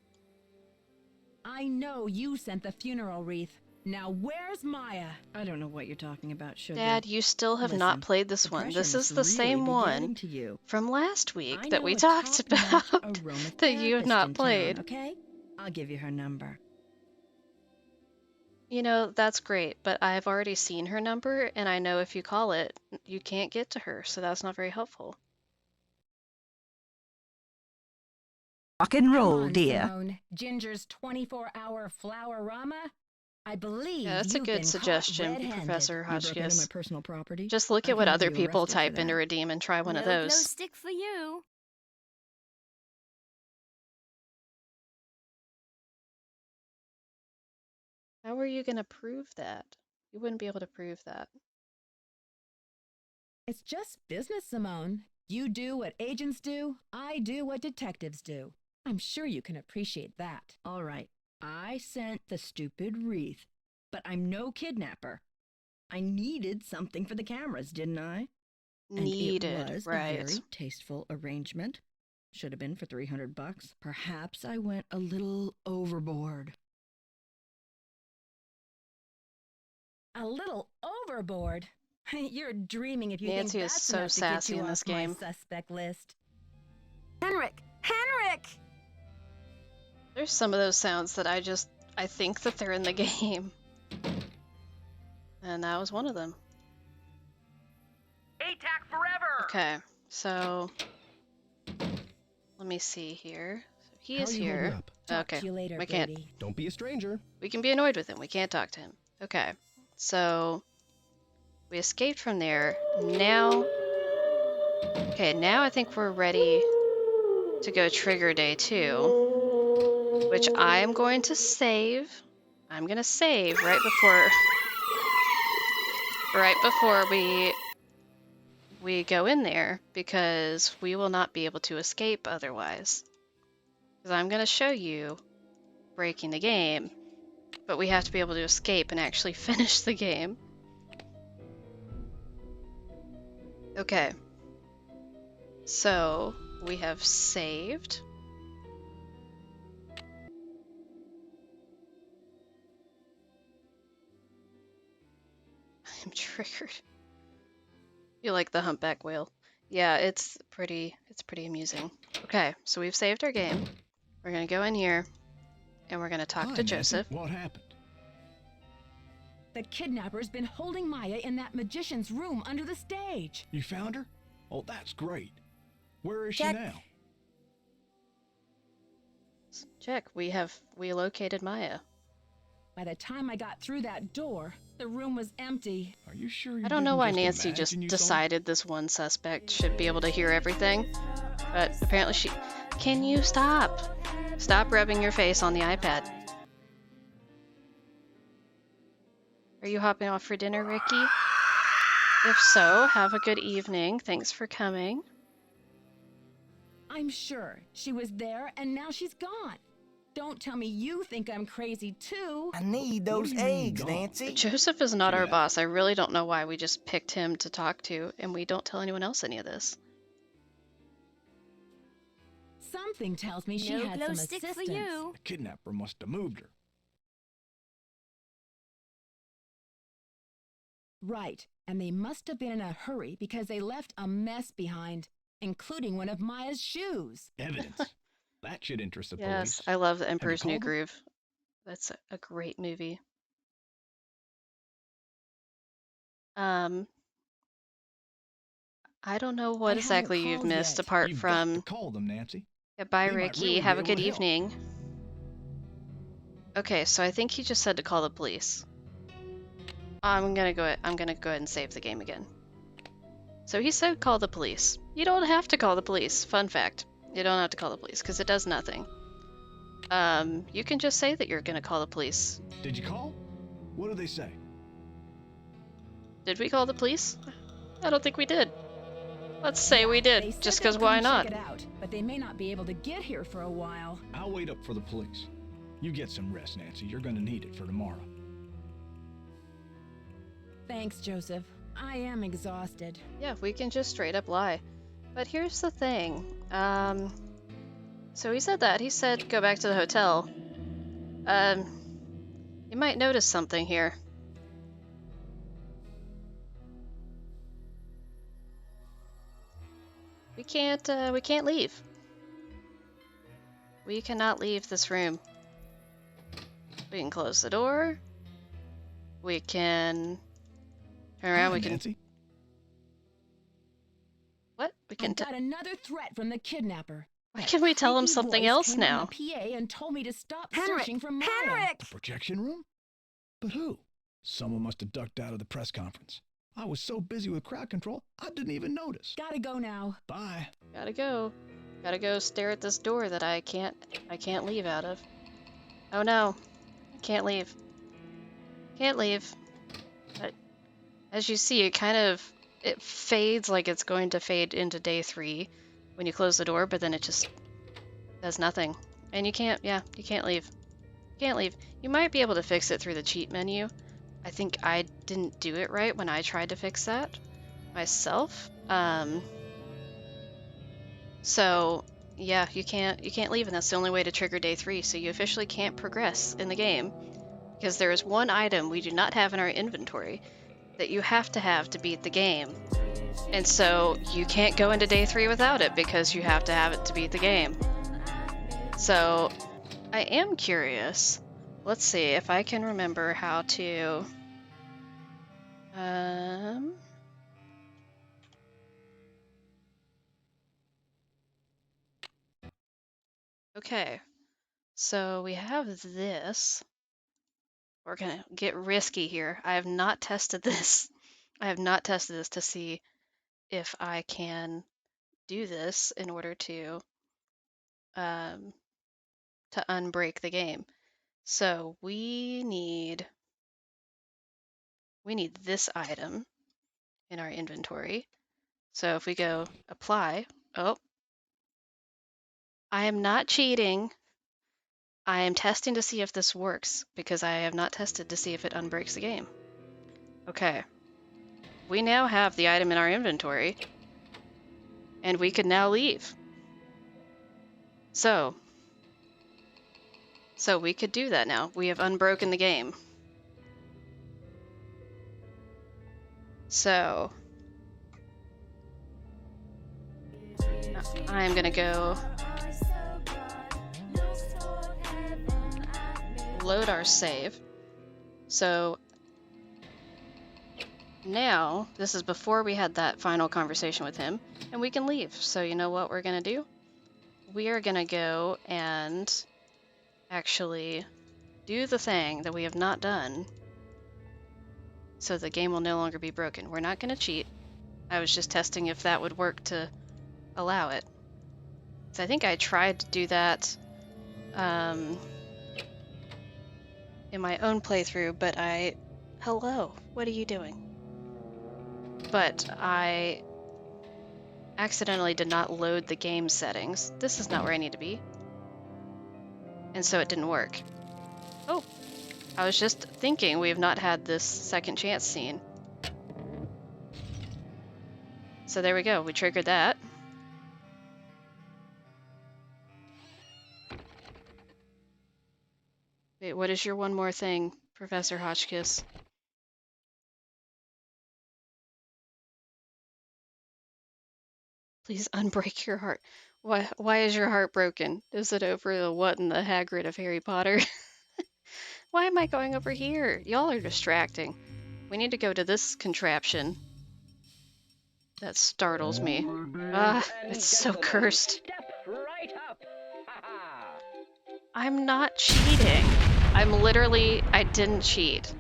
I know you sent the funeral wreath. Now where's Maya? I don't know what you're talking about, Sugar. Dad, you still have not played this one. This is the same one from last week that we talked about that you have not played. Okay? I'll give you her number. You know, that's great, but I've already seen her number, and I know if you call it, you can't get to her, so that's not very helpful. Rock and roll, Come on, dear. Simone. Ginger's 24-hour flower-rama? I believe Yeah, that's a you've good been suggestion, caught red-handed. Professor You broke into Hotchkiss. my personal property? Just look I at what can have other you people arrested for type that. into Redeem and try one of No those. glow stick for you. How are you going to prove that? You wouldn't be able to prove that. It's just business, Simone. You do what agents do, I do what detectives do. I'm sure you can appreciate that. All right. I sent the stupid wreath, but I'm no kidnapper. I needed something for the cameras, didn't I? Needed, and it was right. a very tasteful arrangement. Should have been for $300. Perhaps I went a little overboard. A little overboard? You're dreaming if you Nancy think is that's so enough to sassy get you in this off my game. suspect list. Henrik! Henrik! There's some of those sounds that I think that they're in the game. And that was one of them. ATAC forever! Okay, so let me see here. So he How is are you here. holding up? Talk Okay, to you later, we can't. Brady. Don't be a stranger. We can be annoyed with him. We can't talk to him. Okay, so we escaped from there. Now, okay, now I think we're ready to go trigger day 2, which I am going to save. I'm gonna save right before we go in there, because we will not be able to escape otherwise. Because I'm gonna show you breaking the game, but we have to be able to escape and actually finish the game. Okay. So, we have saved. I'm triggered. You like the humpback whale? Yeah, it's pretty amusing. Okay, so we've saved our game. We're gonna go in here and we're gonna talk Hi, to Nancy. Joseph. What happened? The kidnapper's been holding Maya in that magician's room under the stage. You found her? Oh, that's great. Where is she Check. now? Check, we located Maya. By the time I got through that door, the room was empty. Are you sure you I don't know why didn't Nancy just imagine you saw it? decided this one suspect should be able to hear everything, but apparently she... Can you stop? Stop rubbing your face on the iPad. Are you hopping off for dinner, Ricky? If so, have a good evening. Thanks for coming. I'm sure she was there and now she's gone. Don't tell me you think I'm crazy too. I need those eggs, Nancy. Joseph is not our boss. I really don't know why we just picked him to talk to and we don't tell anyone else any of this. Something tells me she No had glow some stick assistance. for you. The kidnapper must have moved her. Right, and they must have been in a hurry because they left a mess behind, including one of Maya's shoes. Evidence. That should interest the Yes, police. I love The Emperor's New called them? Groove. That's a great movie. I don't know what I exactly haven't you've called missed yet. apart You've from... got to call them, Nancy. Goodbye, They might Ricky. really be Have a able good to help. evening. Okay, so I think he just said to call the police. I'm gonna go ahead and save the game again. So he said call the police. You don't have to call the police. Fun fact. You don't have to call the police because it does nothing. You can just say that you're gonna call the police. Did you call? What did they say? Did we call the police? I don't think we did. Let's say we They did, said just they'd because come why check not? it out, but they may not be able to get here for a while. I'll wait up for the police. You get some rest, Nancy. You're going to need it for tomorrow. Thanks, Joseph. I am exhausted. Yeah, we can just straight up lie. But here's the thing. So he said that. He said go back to the hotel. You might notice something here. We can't leave. We cannot leave this room. We can close the door. We can turn around. Hi, We can... Nancy. What? We can... I got another threat from the kidnapper. Why That can we tell him creepy something voice else came now? on the PA and told me to stop Henrik! searching for Maya. Henrik! The projection room? But who? Someone must have ducked out of the press conference. I was so busy with crowd control, I didn't even notice. Gotta go now. Bye. Gotta go. Gotta go stare at this door that I can't leave out of. Oh no. Can't leave. Can't leave. But as you see, it fades like it's going to fade into day 3 when you close the door, but then it just does nothing. And you can't leave. Can't leave. You might be able to fix it through the cheat menu. I think I didn't do it right when I tried to fix that myself. So yeah, you can't leave, and that's the only way to trigger day 3, so you officially can't progress in the game because there is one item we do not have in our inventory that you have to beat the game. And so you can't go into day 3 without it because you have to have it to beat the game. So I am curious. Let's see if I can remember how to okay, so we have this. We're gonna get risky here. I have not tested this. I have not tested this to see if I can do this in order to unbreak the game. So we need this item in our inventory. So if we go apply, oh, I am not cheating. I am testing to see if this works because I have not tested to see if it unbreaks the game. Okay. We now have the item in our inventory and we could now leave. So we could do that now. We have unbroken the game. So I'm gonna go load our save. So now this is before we had that final conversation with him, and we can leave. So you know what we're gonna do? We are gonna go and actually do the thing that we have not done so the game will no longer be broken. We're not going to cheat. I was just testing if that would work to allow it. So I think I tried to do that in my own playthrough, but hello, what are you doing? But I accidentally did not load the game settings. This is not where I need to be. And so it didn't work. Oh, I was just thinking we have not had this second chance scene. So there we go, we triggered that. Wait, what is your one more thing, Professor Hotchkiss? Please unbreak your heart. Why is your heart broken? Is it over the what in the Hagrid of Harry Potter? Why am I going over here? Y'all are distracting. We need to go to this contraption. That startles me. Ah, it's so cursed. Step right up. I'm not cheating. I didn't cheat.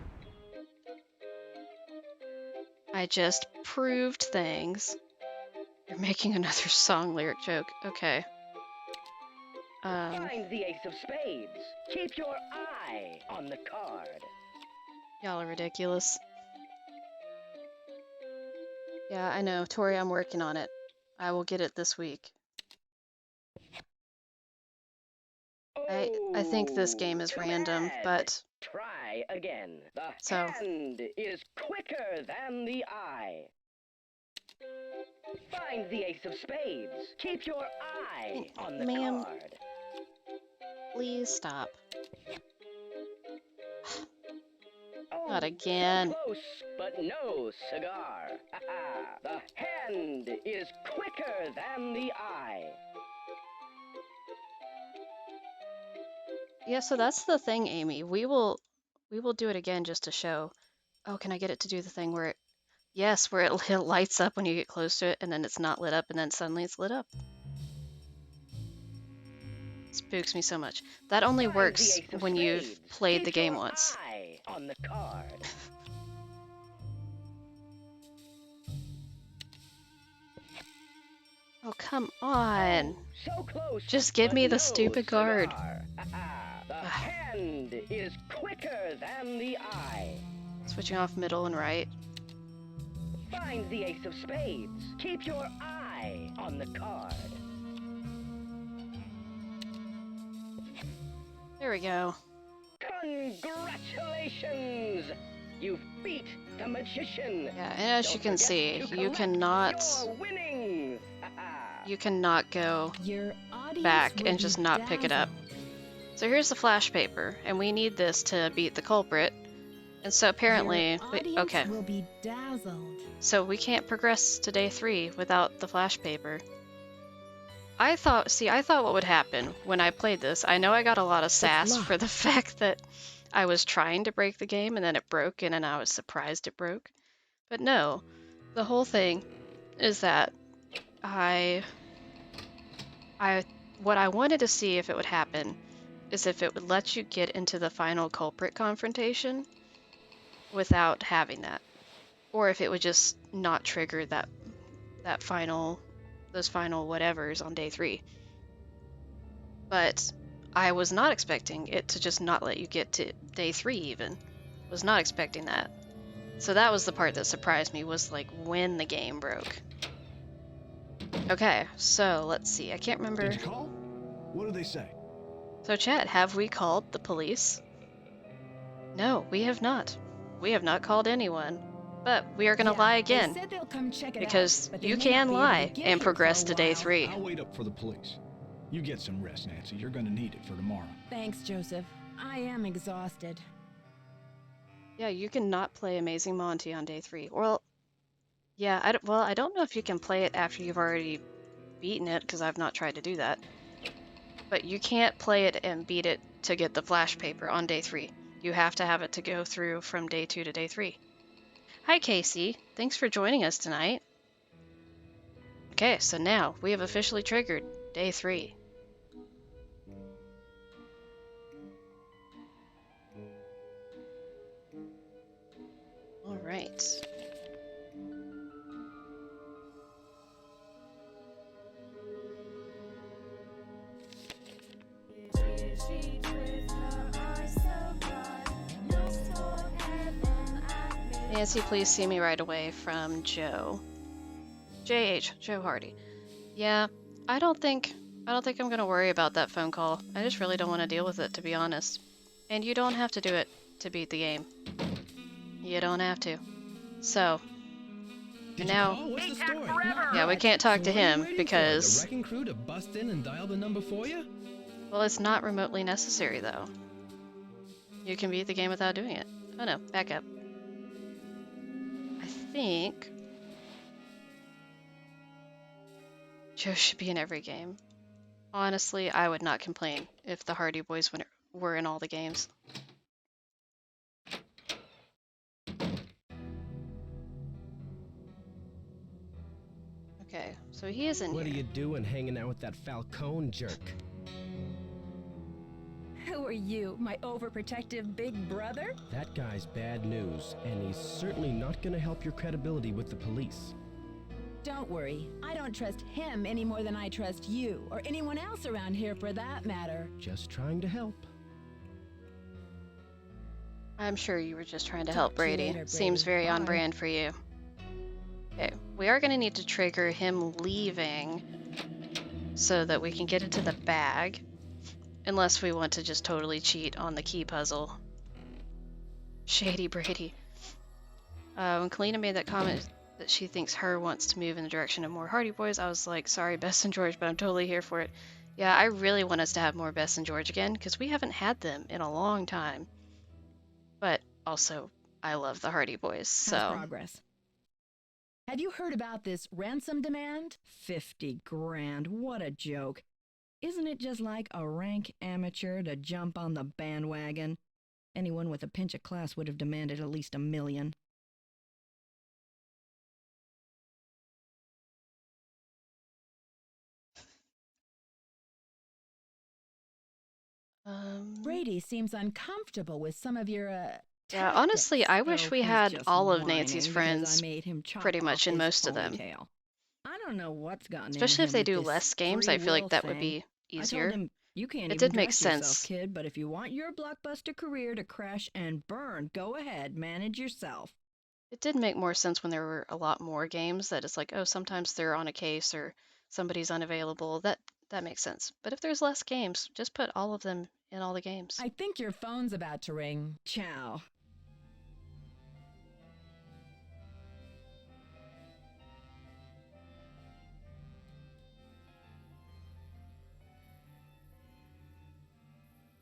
I just proved things. You're making another song lyric joke. Okay. Find the ace of spades. Keep your eye on the card. Y'all are ridiculous. Yeah, I know. Tori, I'm working on it. I will get it this week. I think this game is random, but... Try again. The So. hand is quicker than the eye. Find the ace of spades. Keep your eye on the Ma'am. card. Please stop. Oh, Not again. Close, but no cigar. The hand is quicker than the eye. Yeah, so that's the thing, Amy. We will do it again just to show. Oh, can I get it to do the thing where where it lights up when you get close to it and then it's not lit up and then suddenly it's lit up. Spooks me so much. That only Find works the ace of when you've spades. played the Keep game your once. eye on the card. Oh, come on. So close. Just give but me the no stupid card. cigar. The hand is quicker than the eye. Switching off middle and right. Find the ace of spades. Keep your eye on the card. There we go. Congratulations! You've beat the magician. Yeah, and as Don't you can forget see, to you collect cannot your winnings. you cannot go Your audience back will and be just not pick it up. So here's the flash paper, and we need this to beat the culprit. And so apparently, Your audience okay, will be dazzled. so we can't progress to day 3 without the flash paper. I thought what would happen when I played this. I know I got a lot of sass for the fact that I was trying to break the game and then it broke and then I was surprised it broke. But no, the whole thing is that what I wanted to see if it would happen is if it would let you get into the final culprit confrontation without having that, or if it would just not trigger those final whatevers on day 3. But I was not expecting it to just not let you get to day 3 even. Was not expecting that. So that was the part that surprised me, was like when the game broke. Okay, so let's see. I can't remember. Did you call? What did they say? So chat, have we called the police? No, we have not. We have not called anyone. But we are going to lie again. They said they'll come check it Because out, but they you may can not be able lie to get and here progress for a to day while. 3. I'll wait up for the police. You get some rest, Nancy. You're going to need it for tomorrow. Thanks, Joseph. I am exhausted. Yeah, you can not play Amazing Monty on day 3. Well, yeah, I don't know if you can play it after you've already beaten it, because I've not tried to do that. But you can't play it and beat it to get the flash paper on day 3. You have to have it to go through from day 2 to day 3. Hi, Casey. Thanks for joining us tonight. Okay, so now we have officially triggered day 3. right. Nancy, please see me right away from Joe. JH, Joe Hardy. Yeah, I don't think I'm gonna worry about that phone call. I just really don't want to deal with it, to be honest. And you don't have to do it to beat the game. You don't have to. So, and now, What's the story? yeah, we can't talk to So what are you him waiting for? because, The wrecking crew to bust in and dial the number for you? well, it's not remotely necessary though. You can beat the game without doing it. Oh no, back up. I think Joe should be in every game. Honestly, I would not complain if the Hardy Boys were in all the games. Okay, so he is in What here. are you doing hanging out with that Falcone jerk? Who are you, my overprotective big brother? That guy's bad news, and he's certainly not going to help your credibility with the police. Don't worry, I don't trust him any more than I trust you, or anyone else around here for that matter. Just trying to help. I'm sure you were just trying to Talk help to you Brady. later, Seems Brady. very on Bye. brand for you. Okay, we are going to need to trigger him leaving so that we can get into the bag. Unless we want to just totally cheat on the key puzzle. Shady Brady. When Kalina made that comment that she thinks her wants to move in the direction of more Hardy Boys, I was like, sorry, Bess and George, but I'm totally here for it. Yeah, I really want us to have more Bess and George again, because we haven't had them in a long time. But also, I love the Hardy Boys, so... How's progress? Have you heard about this ransom demand? 50 grand, what a joke. Isn't it just like a rank amateur to jump on the bandwagon? Anyone with a pinch of class would have demanded at least $1 million. Brady seems uncomfortable with some of your, Yeah, honestly, I wish Oh, we he's had just all of whining Nancy's because friends I made him chop pretty much off in his most of them. ponytail. I don't know what's gotten Especially if into they him do with less this games, free I feel like will that would thing. be I easier. told him, you can't It even did make dress yourself, sense. kid, but if you want your blockbuster career to crash and burn, go ahead, manage yourself. It did make more sense when there were a lot more games that it's like, oh, sometimes they're on a case or somebody's unavailable. That makes sense. But if there's less games, just put all of them in all the games. I think your phone's about to ring. Ciao.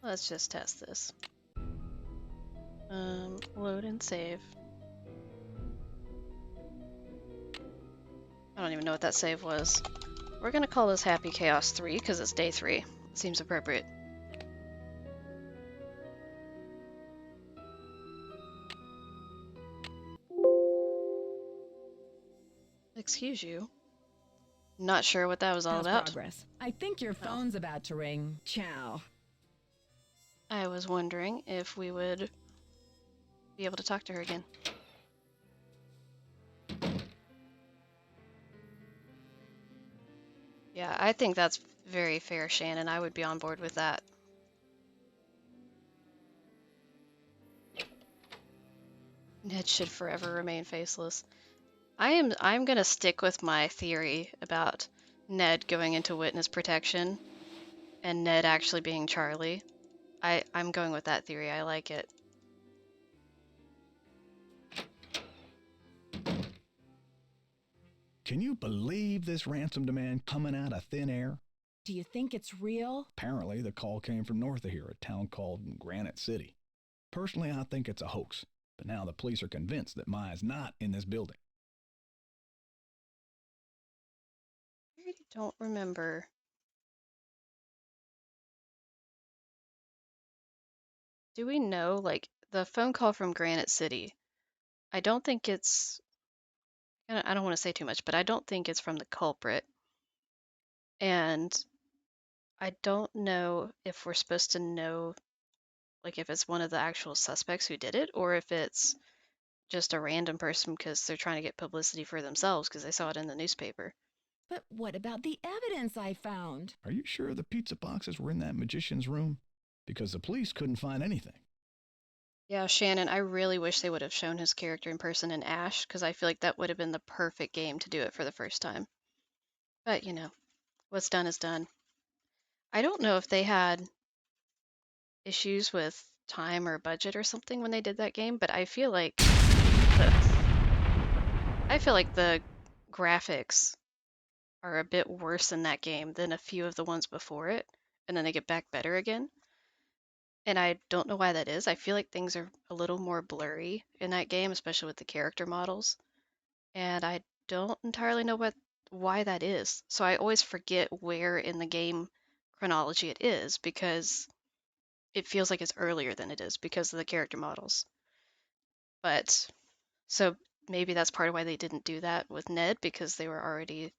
Let's just test this. Load and save. I don't even know what that save was. We're gonna call this Happy Chaos 3 because it's day 3. Seems appropriate. Excuse you. Not sure what that was all How's about. progress? I think your phone's about to ring. Ciao. I was wondering if we would be able to talk to her again. Yeah, I think that's very fair, Shannon. I would be on board with that. Ned should forever remain faceless. I'm gonna stick with my theory about Ned going into witness protection and Ned actually being Charlie. I'm going with that theory. I like it. Can you believe this ransom demand coming out of thin air? Do you think it's real? Apparently, the call came from north of here, a town called Granite City. Personally, I think it's a hoax, but now the police are convinced that Maya's not in this building. I really don't remember. Do we know, like, the phone call from Granite City? I don't think it's... I don't want to say too much, but I don't think it's from the culprit. And I don't know if we're supposed to know, like, if it's one of the actual suspects who did it, or if it's just a random person because they're trying to get publicity for themselves because they saw it in the newspaper. But what about the evidence I found? Are you sure the pizza boxes were in that magician's room? Because the police couldn't find anything. Yeah, Shannon, I really wish they would have shown his character in person in Ash, because I feel like that would have been the perfect game to do it for the first time. But, you know, what's done is done. I don't know if they had issues with time or budget or something when they did that game, but I feel like the graphics are a bit worse in that game than a few of the ones before it, and then they get back better again. And I don't know why that is. I feel like things are a little more blurry in that game, especially with the character models. And I don't entirely know why that is. So I always forget where in the game chronology it is because it feels like it's earlier than it is because of the character models. But so maybe that's part of why they didn't do that with Ned, because they were already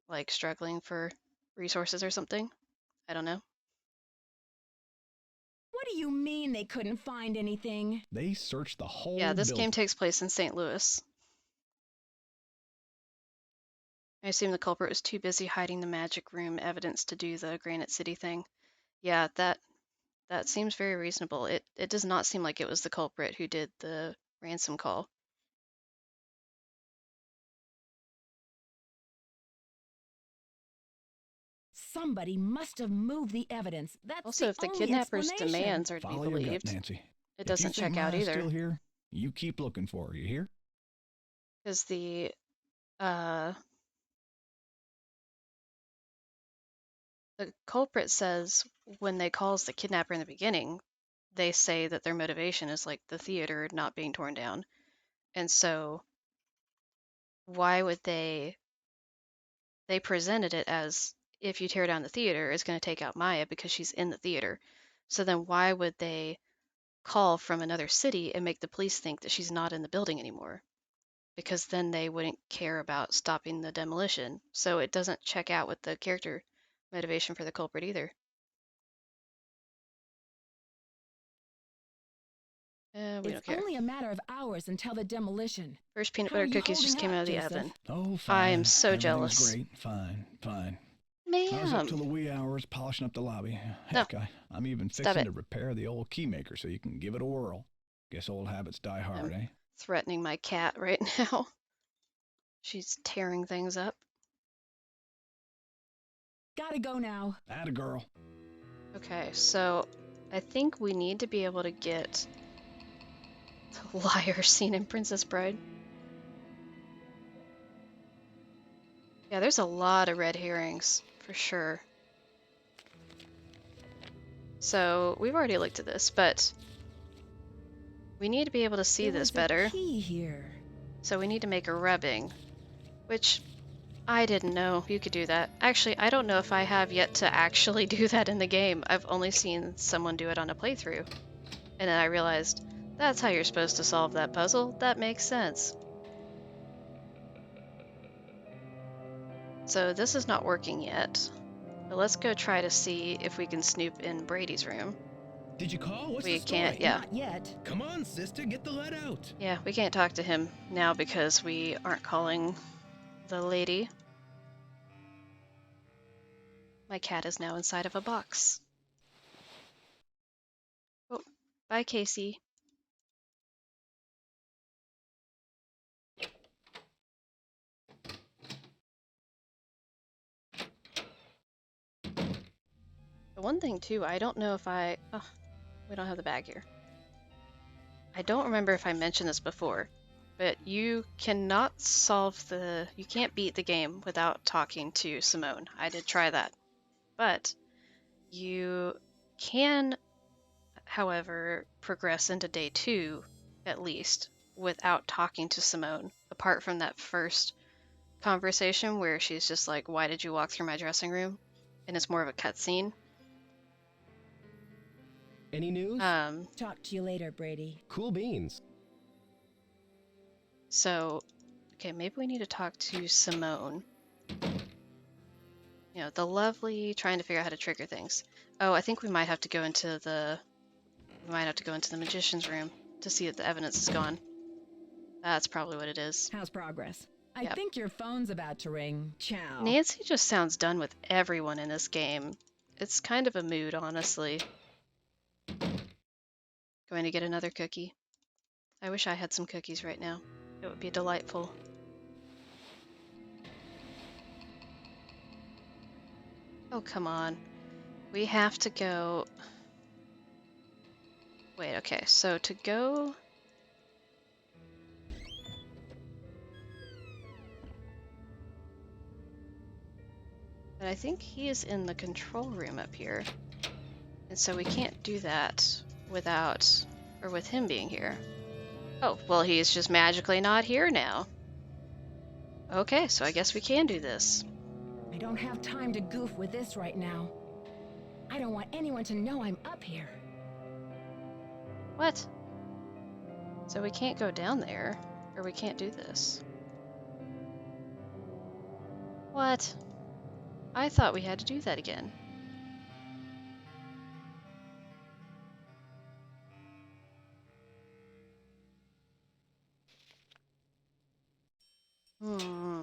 like struggling for resources or something. I don't know. What do you mean they couldn't find anything? They searched the whole Yeah, this building. game takes place in St. Louis. I assume the culprit was too busy hiding the magic room evidence to do the Granite City thing. Yeah, that seems very reasonable. It does not seem like it was the culprit who did the ransom call. Somebody must have moved the evidence. That's Also, if the only kidnapper's explanation. demands are to be Follow your gut, believed, Nancy. it doesn't If you think check out Maya's either. still here, you keep looking for her. You hear? Because the culprit says when they calls the kidnapper in the beginning, they say that their motivation is like the theater not being torn down. And so why would they presented it as if you tear down the theater, it's going to take out Maya because she's in the theater. So then why would they call from another city and make the police think that she's not in the building anymore? Because then they wouldn't care about stopping the demolition. So it doesn't check out with the character motivation for the culprit either. We don't It's care. only a matter of hours until the demolition. First peanut How are butter you cookies just holding came up, out of the Joseph? oven. Oh, fine. I am so Everything's jealous. Great. Fine. I was up till the Ma'am. wee hours polishing up the lobby. No. Heck, I'm even Stop fixing it. to repair the old key maker so you can give it a whirl. Guess old habits die hard, eh? Threatening my cat right now. She's tearing things up. Gotta go now. Atta girl. Okay, so I think we need to be able to get the liar scene in Princess Bride. Yeah, there's a lot of red herrings, for sure. So we've already looked at this, but we need to be able to see There this was better. a key here. So we need to make a rubbing, which I didn't know you could do that. Actually, I don't know if I have yet to actually do that in the game. I've only seen someone do it on a playthrough. And then I realized, that's how you're supposed to solve that puzzle. That makes sense. So this is not working yet. But let's go try to see if we can snoop in Brady's room. Did you call? What's We the story? can't, yeah. Not yet. Come on, sister, get the lead out. Yeah, we can't talk to him now because we aren't calling the lady. My cat is now inside of a box. Oh, bye, Casey. The one thing too, I don't know if we don't have the bag here. I don't remember if I mentioned this before, but you cannot you can't beat the game without talking to Simone. I did try that. But you can, however, progress into day 2, at least, without talking to Simone, apart from that first conversation where she's just like, why did you walk through my dressing room? And it's more of a cutscene. Any news? Talk to you later, Brady. Cool beans. So, okay, maybe we need to talk to Simone. You know, the lovely trying to figure out how to trigger things. Oh, I think we might have to go into the magician's room to see if the evidence is gone. That's probably what it is. How's progress? I Yep. think your phone's about to ring. Ciao. Nancy just sounds done with everyone in this game. It's kind of a mood, honestly. Going to get another cookie. I wish I had some cookies right now. It would be delightful. Oh, come on. We have to go... Wait, okay, so to go... But I think he is in the control room up here. And so we can't do that without, or with him being here. Oh, well, he's just magically not here now. Okay, so I guess we can do this. I don't have time to goof with this right now. I don't want anyone to know I'm up here. What? So we can't go down there, or we can't do this. What? I thought we had to do that again. Hmm.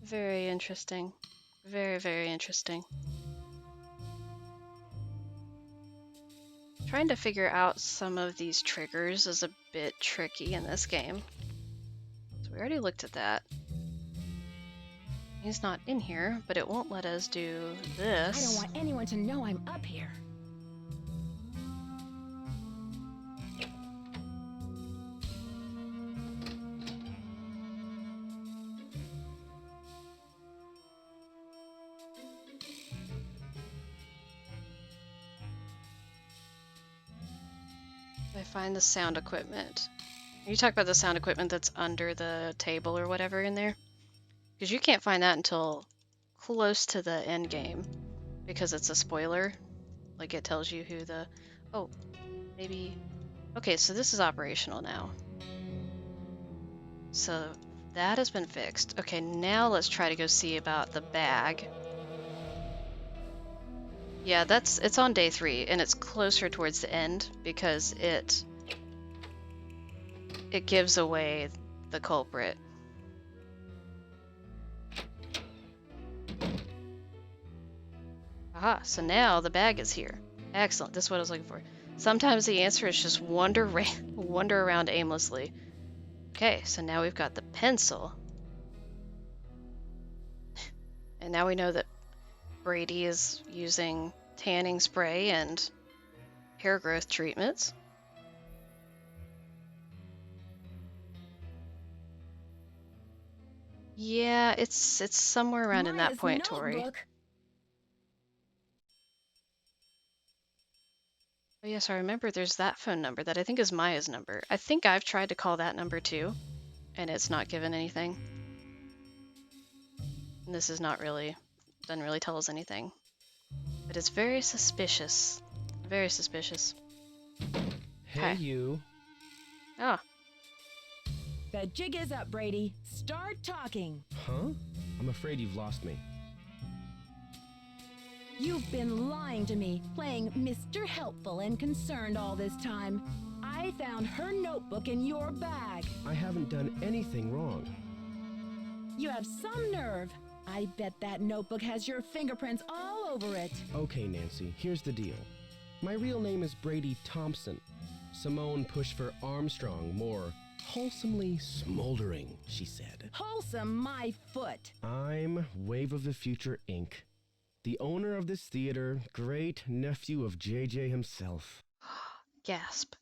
Very interesting. Very, very interesting. Trying to figure out some of these triggers is a bit tricky in this game. So we already looked at that. He's not in here, but it won't let us do this. I don't want anyone to know I'm up here. I find the sound equipment. You talk about the sound equipment that's under the table or whatever in there? Because you can't find that until close to the end game. Because it's a spoiler. Like it tells you who the... Oh, maybe... Okay, so this is operational now. So that has been fixed. Okay, now let's try to go see about the bag. Yeah, it's on day 3, and it's closer towards the end because it gives away the culprit. Aha, so now the bag is here. Excellent, this is what I was looking for. Sometimes the answer is just wander around aimlessly. Okay, so now we've got the pencil. And now we know that Brady is using tanning spray and hair growth treatments. Yeah, it's somewhere around in that Maya's point, Tori. notebook. Oh yes, I remember there's that phone number that I think is Maya's number. I think I've tried to call that number too, and it's not given anything. And this is not really, doesn't really tell us anything. But it's very suspicious. Very suspicious. Hey, Okay. you. Ah, The jig is up, Brady. Start talking. Huh? I'm afraid you've lost me. You've been lying to me, playing Mr. Helpful and Concerned all this time. I found her notebook in your bag. I haven't done anything wrong. You have some nerve. I bet that notebook has your fingerprints all over it. Okay, Nancy, here's the deal. My real name is Brady Thompson. Simone pushed for Armstrong, more wholesomely smoldering, she said. Wholesome, my foot. I'm Wave of the Future, Inc., the owner of this theater, great nephew of JJ himself. gasp.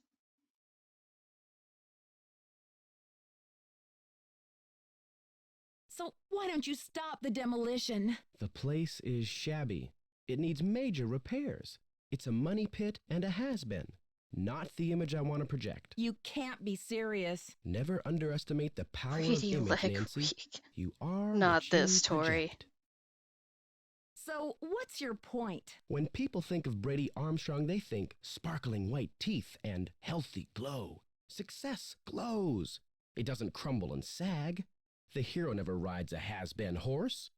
So why don't you stop the demolition? The place is shabby. It needs major repairs. It's a money pit and a has-been. Not the image I want to project. You can't be serious. Never underestimate the power of Pretty image, leg Nancy. weak. You are Not what you this, Tori. project. So what's your point? When people think of Brady Armstrong, they think sparkling white teeth and healthy glow. Success glows. It doesn't crumble and sag. The hero never rides a has-been horse.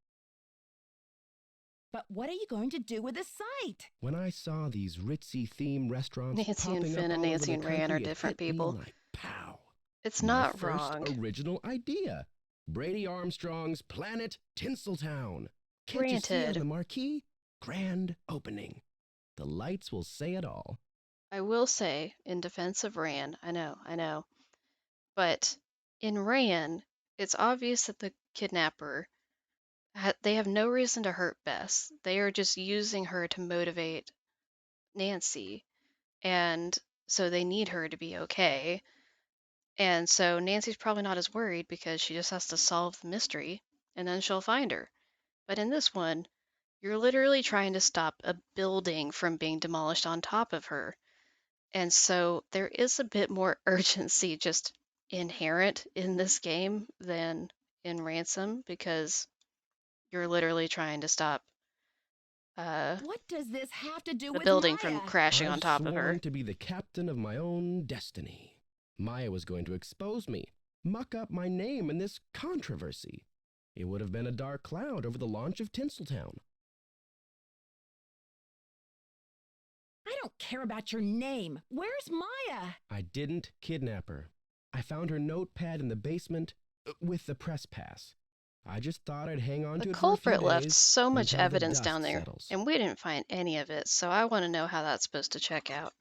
But what are you going to do with the site? When I saw these ritzy theme restaurants Nancy and popping Finn up and all Nancy over the and Rand are country, it different hit me people. like pow. It's My not first wrong. original idea. Brady Armstrong's Planet Tinseltown. Can't you see it on Granted. the marquee? Grand opening. The lights will say it all. I will say, in defense of Rand, I know, but in Rand, it's obvious that the kidnapper, they have no reason to hurt Bess. They are just using her to motivate Nancy, and so they need her to be okay. And so Nancy's probably not as worried because she just has to solve the mystery, and then she'll find her. But in this one, you're literally trying to stop a building from being demolished on top of her. And so there is a bit more urgency just inherent in this game than in Ransom because you're literally trying to stop What does this have to do the with building from Maya? crashing on I've top of sworn her. to be the captain of my own destiny. Maya was going to expose me, muck up my name in this controversy. It would have been a dark cloud over the launch of Tinseltown. I don't care about your name. Where's Maya? I didn't kidnap her. I found her notepad in the basement with the press pass. I just thought I'd hang on The to it for a few culprit left days so much until the evidence dust down there, settles. and we didn't find any of it, so I want to know how that's supposed to check out.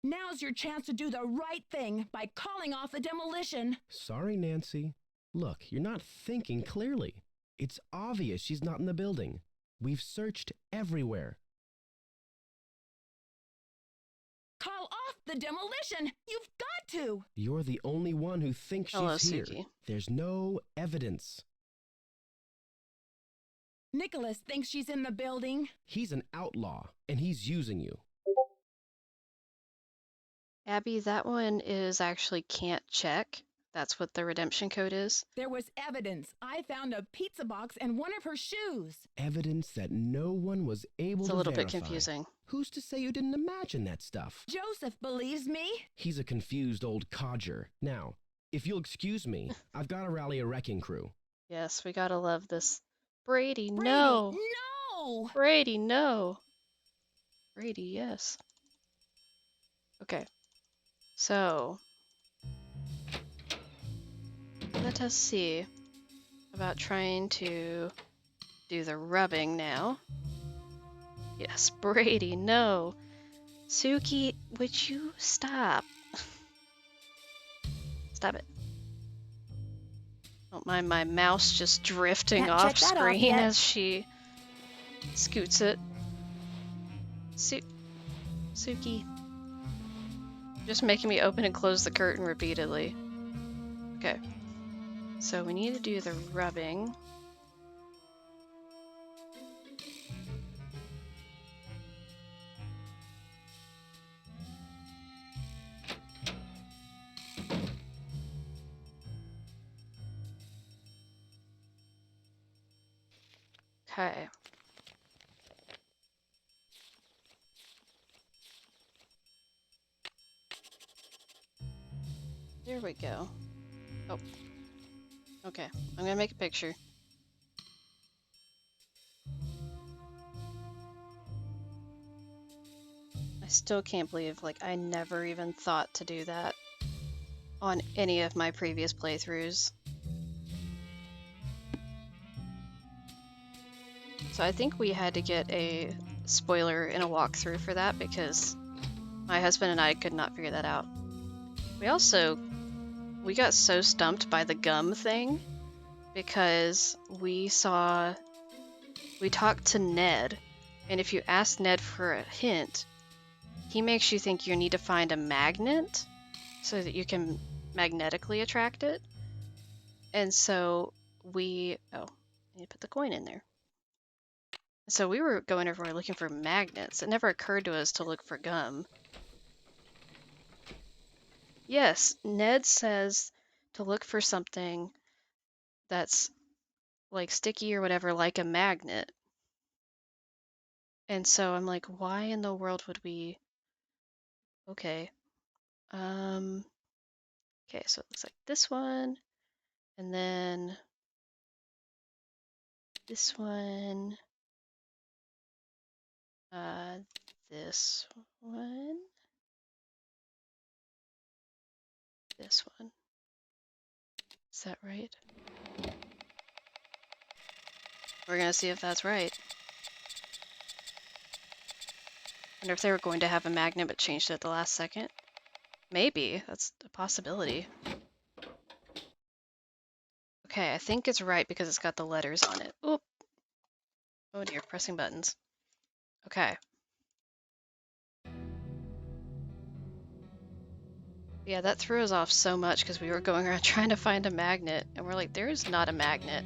Now's your chance to do the right thing by calling off the demolition. Sorry, Nancy. Look, you're not thinking clearly. It's obvious she's not in the building. We've searched everywhere. Call off the demolition. You've got to. You're the only one who thinks Hello, she's here. Suki. There's no evidence. Nicholas thinks she's in the building. He's an outlaw, and he's using you. Abby, that one is actually can't check. That's what the redemption code is. There was evidence. I found a pizza box and one of her shoes. Evidence that no one was able It's to a little bit verify. confusing. Who's to say you didn't imagine that stuff? Joseph believes me. He's a confused old codger. Now, if you'll excuse me, I've got to rally a wrecking crew. Yes, we gotta love this. Brady, Brady, no! no! Brady, no! Brady, yes. Okay. So, let us see about trying to do the rubbing now. Yes, Brady, no. Suki, would you stop? Stop it. Don't mind my mouse just drifting Can't off check that off screen yet. as she scoots it. Suki. Just making me open and close the curtain repeatedly. Okay. So we need to do the rubbing. Okay. There we go. Oh. Okay, I'm gonna make a picture. I still can't believe, like, I never even thought to do that on any of my previous playthroughs. So I think we had to get a spoiler in a walkthrough for that because my husband and I could not figure that out. We got so stumped by the gum thing because we talked to Ned, and if you ask Ned for a hint, he makes you think you need to find a magnet so that you can magnetically attract it. And so I need to put the coin in there. So we were going everywhere looking for magnets. It never occurred to us to look for gum. Yes, Ned says to look for something that's like sticky or whatever, like a magnet. And so I'm like, why in the world would we... Okay. Okay, so it looks like this one, and then this one, this one, this one. Is that right? We're gonna see if that's right. Wonder if they were going to have a magnet but changed it at the last second. Maybe, that's a possibility. Okay, I think it's right because it's got the letters on it. Oop. Oh dear, pressing buttons. Okay. Yeah, that threw us off so much because we were going around trying to find a magnet, and we're like, there is not a magnet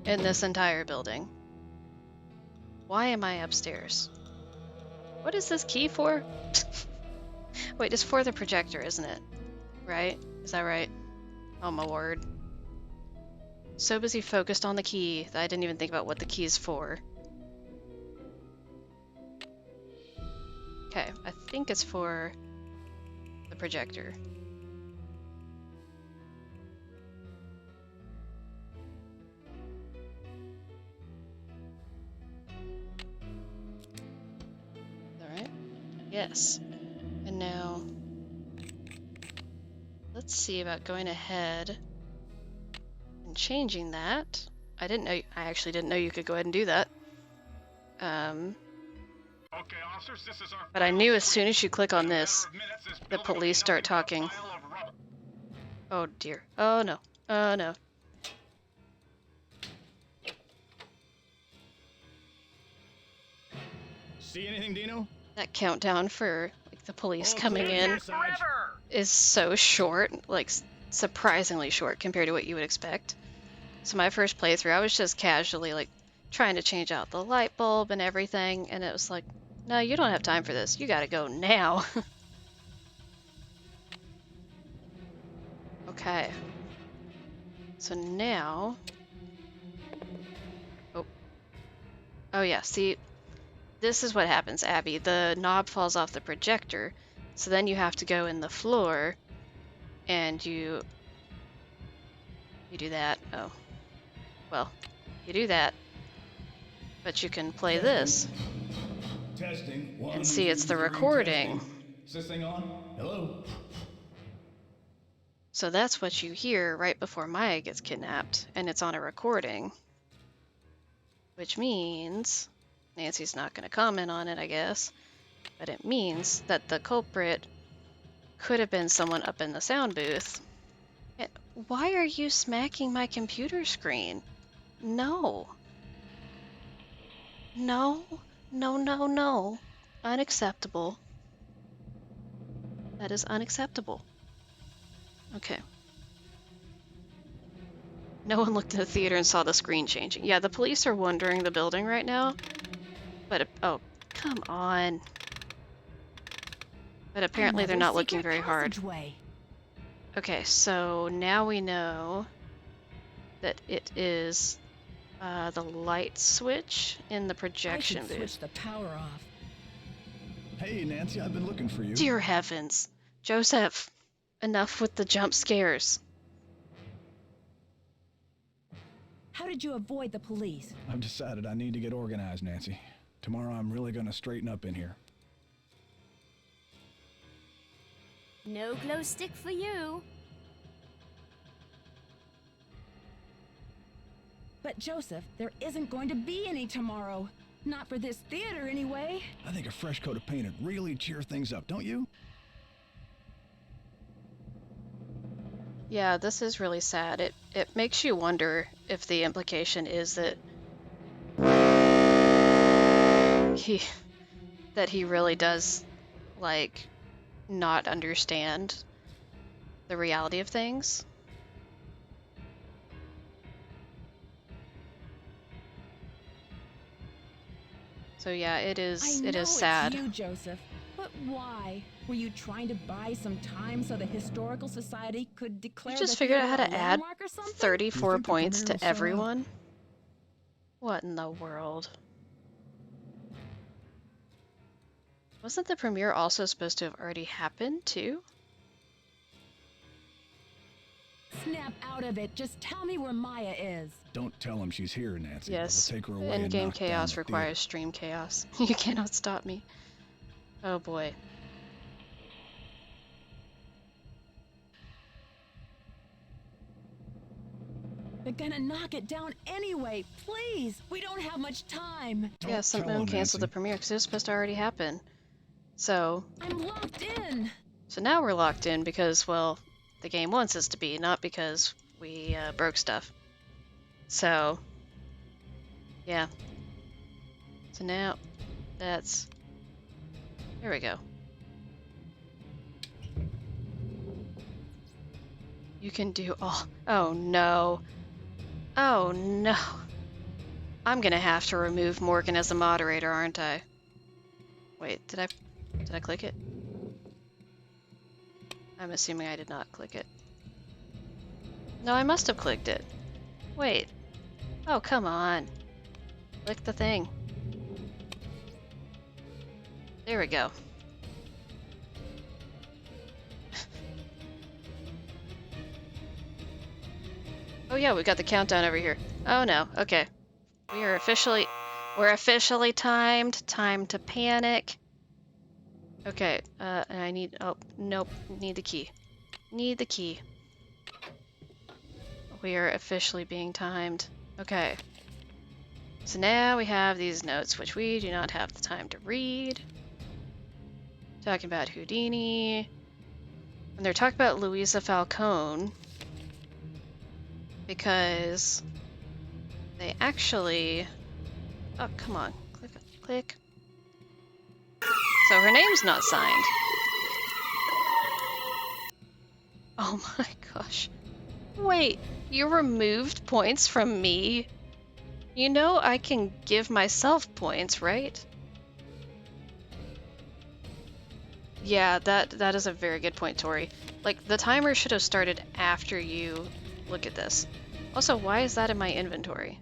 in this entire building. Why am I upstairs? What is this key for? Wait, it's for the projector, isn't it? Right? Is that right? Oh my word. So busy focused on the key that I didn't even think about what the key is for. Okay, I think it's for the projector. Alright. Yes. And now, let's see about going ahead and changing that. I actually didn't know you could go ahead and do that. Okay, officers, this is our But I knew as soon as you click on this, the police start talking. Oh dear. Oh no. Oh no. See anything, Dino? That countdown for like the police coming in is so short, like surprisingly short compared to what you would expect. So my first playthrough, I was just casually like trying to change out the light bulb and everything, and it was like, no, you don't have time for this. You gotta go now. Okay. So now... Oh yeah, see, this is what happens, Abby. The knob falls off the projector, so then you have to go in the floor, and you do that. Oh. Well, you do that, but you can play this. Testing. And see, it's the recording. Is this thing on? Hello? So that's what you hear right before Maya gets kidnapped, and it's on a recording. Which means, Nancy's not going to comment on it, I guess, but it means that the culprit could have been someone up in the sound booth. Why are you smacking my computer screen? No. No. No, no, no. Unacceptable. That is unacceptable. Okay. No one looked in the theater and saw the screen changing. Yeah, the police are wandering the building right now. But, oh, come on. But apparently they're not looking very hard. Okay, so now we know that it is the light switch in the projection booth. Switch the power off. Hey, Nancy, I've been looking for you. Dear heavens. Joseph, enough with the jump scares. How did you avoid the police? I've decided I need to get organized, Nancy. Tomorrow I'm really going to straighten up in here. No glow stick for you. But Joseph, there isn't going to be any tomorrow. Not for this theater, anyway. I think a fresh coat of paint would really cheer things up, don't you? Yeah, this is really sad. It makes you wonder if the implication is that he really does, like, not understand the reality of things. So yeah, it is sad. It's you, Joseph. But why? Were you trying to buy some time so the Historical Society could declare You just the figured out how theater to a add landmark or something? 34 points to everyone? What in the world? Wasn't the premiere also supposed to have already happened, too? snap out of it. Just tell me where Maya is. Don't tell him she's here, Nancy. Yes. We'll take her away and In-game knock down chaos the requires stream chaos. You cannot stop me. Oh boy. They're gonna knock it down anyway. Please, we don't have much time. Yeah, some of them canceled the premiere because it was supposed to already happen. So. I'm locked in. So now we're locked in because, well, the game wants us to be, not because we broke stuff. So. Yeah. So now, that's. There we go. You can do all. Oh no. Oh no. I'm gonna have to remove Morgan as a moderator, aren't I? Wait, did I click it? I'm assuming I did not click it. No, I must have clicked it. Wait. Oh, come on. Click the thing. There we go. Oh yeah, we got the countdown over here. Oh no, okay. We're officially timed. Time to panic. Okay, and I need, oh, nope, need the key. Need the key. We are officially being timed. Okay. So now we have these notes, which we do not have the time to read. Talking about Houdini. And they're talking about Luisa Falcone. Because they actually... Oh, come on. Click, click. So her name's not signed. Oh my gosh. Wait, you removed points from me? You know I can give myself points, right? Yeah, that is a very good point, Tori. Like, the timer should have started after you look at this. Also, why is that in my inventory?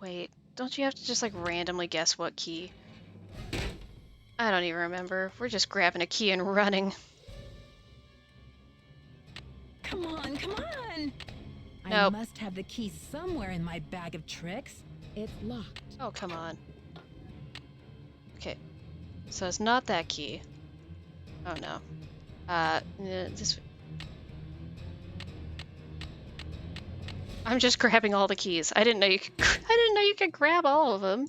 Wait. Don't you have to just, like, randomly guess what key? I don't even remember. We're just grabbing a key and running. Come on, come on! Nope. I must have the key somewhere in my bag of tricks. It's locked. Oh, come on. Okay. So it's not that key. Oh, no. This... I'm just grabbing all the keys. I didn't know you could grab all of them.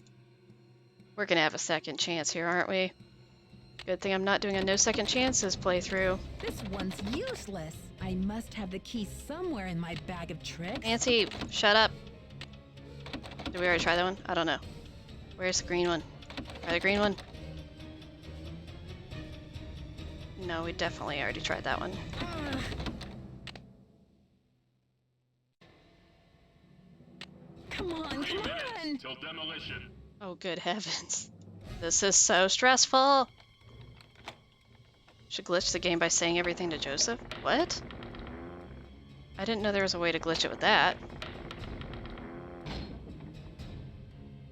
We're gonna have a second chance here, aren't we? Good thing I'm not doing a no second chances playthrough. This one's useless. I must have the key somewhere in my bag of tricks. Nancy, shut up. Did we already try that one? I don't know. Where's the green one? Try the green one. No, we definitely already tried that one. Come on, come on! Till demolition. Oh, good heavens. This is so stressful. Should glitch the game by saying everything to Joseph? What? I didn't know there was a way to glitch it with that.